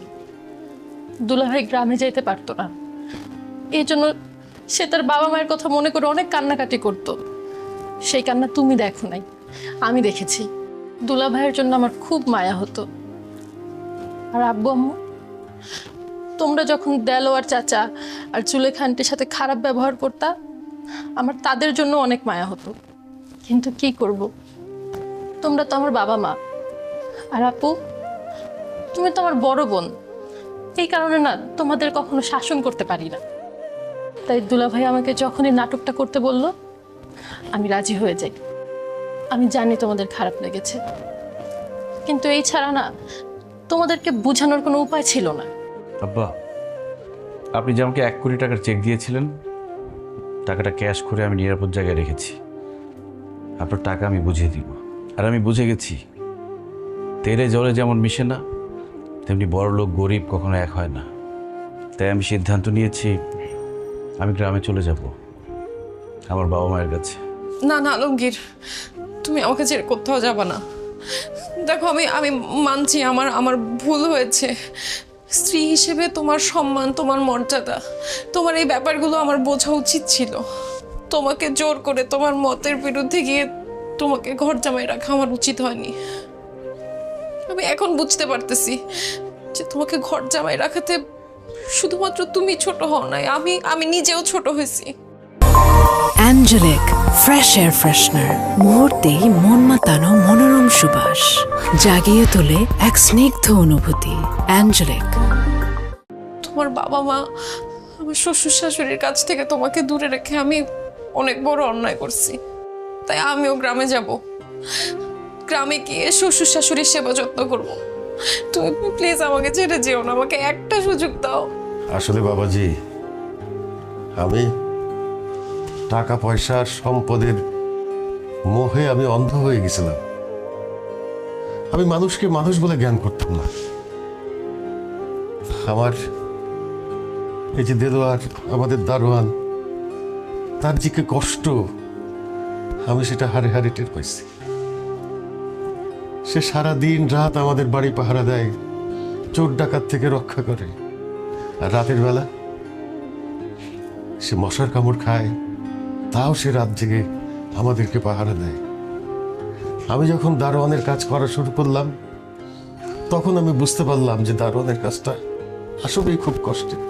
দুলাভাই গ্রামে যেতে পারতো না, এই জন্য সে তার বাবা মায়ের কথা মনে করে অনেক কান্নাকাটি করতো। সেই কান্না তুমি দেখো নাই, আমি দেখেছি। দুলাভাইয়ের জন্য আমার খুব মায়া হতো। আর আব্বু আম্মু, তোমরা যখন দেলোয়ার চাচা আর জুলেখা আন্টির সাথে খারাপ ব্যবহার করতা, আমার তাদের জন্য অনেক মায়া হতো। কিন্তু কি করব, তোমরা তো আমার বাবা মা। আর আপু, তুমি তো আমার বড় বোন, এই কারণে না তোমাদের কখনো শাসন করতে পারি না। তাই দুলাভাই আমাকে যখনই নাটকটা করতে বলল, আমি রাজি হয়ে যাই। আমি জানি তোমাদের খারাপ লেগেছে, কিন্তু এই ছাড়া না তোমাদেরকে বোঝানোর কোনো উপায় ছিল না। আব্বা, আপনি যে আমাকে 1 কোটি টাকার চেক দিয়েছিলেন, টাকাটা ক্যাশ করে আমি নিরাপদ জায়গায় রেখেছি। আপনার টাকা আমি বুঝিয়ে দিব। আর আমি বুঝে গেছি, তেলে জলে যেমন মিশে না, তেমনি বড় লোক গরিব কখনো এক হয় না। তাই আমি সিদ্ধান্ত নিয়েছি, আমি গ্রামে চলে যাব, আমার বাবা মায়ের কাছে। না না আলমগীর, তুমি আমাকে ছেড়ে কোথাও যাবা না। দেখো, আমি মানছি আমার ভুল হয়েছে। স্ত্রী হিসেবে তোমার সম্মান, তোমার মর্যাদা, তোমার এই ব্যাপারগুলো আমার বোঝা উচিত ছিল। তোমাকে জোর করে তোমার মতের বিরুদ্ধে গিয়ে তোমাকে ঘর জামাই রাখা আমার উচিত হয়নি। আমি এখন বুঝতে পারতেছি যে তোমাকে ঘর জামাই রাখাতে শুধুমাত্র তুমি ছোট হও নাই, আমি নিজেও ছোট হয়েছি। অ্যাঞ্জেলিক ফ্রেশ এয়ার ফ্রেশনার, মুহূর্তেই মন মাতানো মনোরম সুবাস, জাগিয়ে তোলে এক স্নিগ্ধ অনুভূতি। অ্যাঞ্জেলিক। তোমার বাবা মা, আমার শ্বশুর শাশুড়ির কাছ থেকে তোমাকে দূরে রেখে আমি অনেক বড় অন্যায় করছি। তাই আমিও গ্রামে যাব, গ্রামে গিয়ে শ্বশুর শাশুড়ির সেবা যত্ন করব। তুমি প্লিজ আমাকে ছেড়ে যেও না, আমাকে একটা সুযোগ দাও। আসলে বাবাজি, আমি টাকা পয়সার সম্পদের মোহে আমি অন্ধ হয়ে গেছিলাম। আমি মানুষকে মানুষ বলে জ্ঞান করতাম না। আমার এই যে দেলোয়ার, আমাদের দারোয়ান, তার যে কি কষ্ট, আমি সেটা হারে হারে টের পাইছি। সে সারা দিন রাত আমাদের বাড়ি পাহারা দেয়, চোর ডাকাত থেকে রক্ষা করে। আর রাতের বেলা সে মশার কামড় খায়, তাও সে রাত জেগে আমাদেরকে পাহারা দেয়। আমি যখন দারোয়ানের কাজ করা শুরু করলাম, তখন আমি বুঝতে পারলাম যে দারোয়ানের কাজটা আসলেই খুব কষ্টের।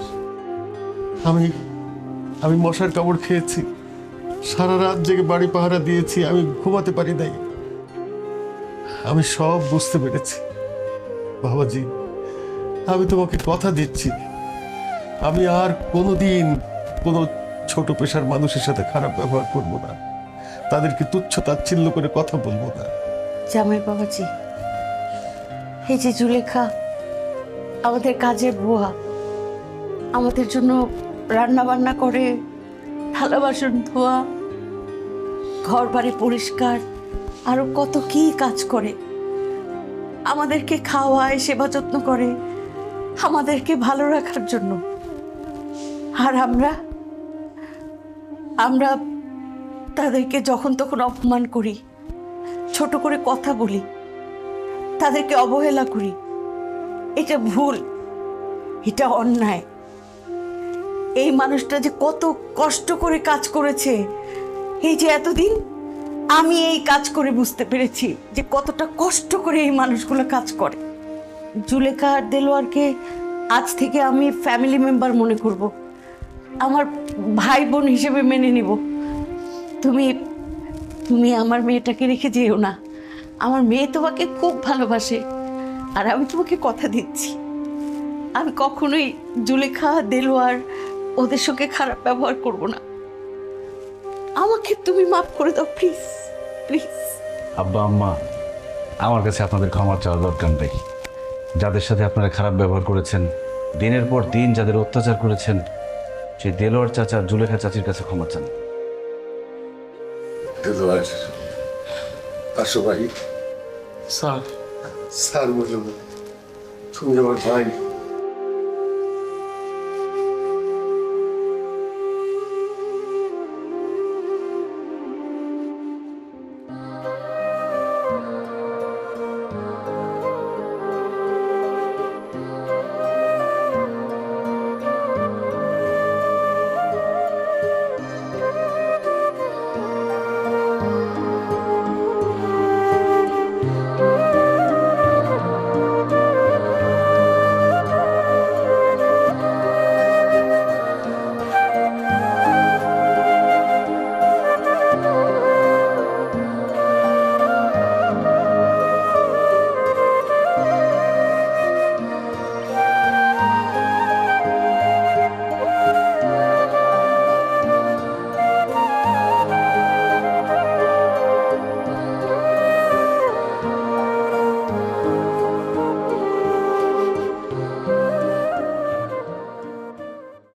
আমি মশার কামড় খেয়েছি, সারা রাত জেগে বাড়ি পাহারা দিয়েছি, আমি ঘুমাতে পারি নাই। আমি সব বুঝতে পেরেছি। বাবাজি, আমি তোমাকে কথা দিচ্ছি, আমি আর কোনোদিন কোনো ছোট পেশার মানুষের সাথে খারাপ ব্যবহার করব না, তাদেরকে তুচ্ছ তাচ্ছিল্য করে কথা বলবো না। জামাই বাবাজি, এই যে জুলেখা আমাদের কাজের বুয়া, আমাদের জন্য রান্না বান্না করে, থালা বাসন ধোয়া, ঘর বাড়ি পরিষ্কার, আরো কত কি কাজ করে, আমাদেরকে খাওয়ায়, সেবা যত্ন করে, আমাদেরকে ভালো রাখার জন্য। আর আমরা তাদেরকে যখন তখন অপমান করি, ছোট করে কথা বলি, তাদেরকে অবহেলা করি। এটা ভুল, এটা অন্যায়। এই মানুষটা যে কত কষ্ট করে কাজ করেছে, এই যে এতদিন আমি এই কাজ করে বুঝতে পেরেছি যে কতটা কষ্ট করে এই মানুষগুলো কাজ করে। জুলেখা আর দেলোয়ারকে আজ থেকে আমি ফ্যামিলি মেম্বার মনে করব, আমার ভাই বোন হিসেবে মেনে নিব। তুমি আমার মেয়েটাকে রেখে যেও না। আমার মেয়ে তোমাকে খুব ভালোবাসে, আর আমি তোমাকে কথা দিচ্ছি, আমি কখনোই জুলেখা, দেলোয়ার ওদের সঙ্গে খারাপ ব্যবহার করব না। আমাকে তুমি মাফ করে দাও প্লিজ প্লিজ। আব্বা আম্মা, আমার কাছে আপনাদের ক্ষমা চাওয়ার দরকার নেই। যাদের সাথে আপনারা খারাপ ব্যবহার করেছেন, দিনের পর দিন যাদের অত্যাচার করেছেন, সেই দেলোয়ার চাচা জুলেখা চাচির কাছে ক্ষমা চান। আসো ভাই। স্যার বলল তুমি আমার ভাই।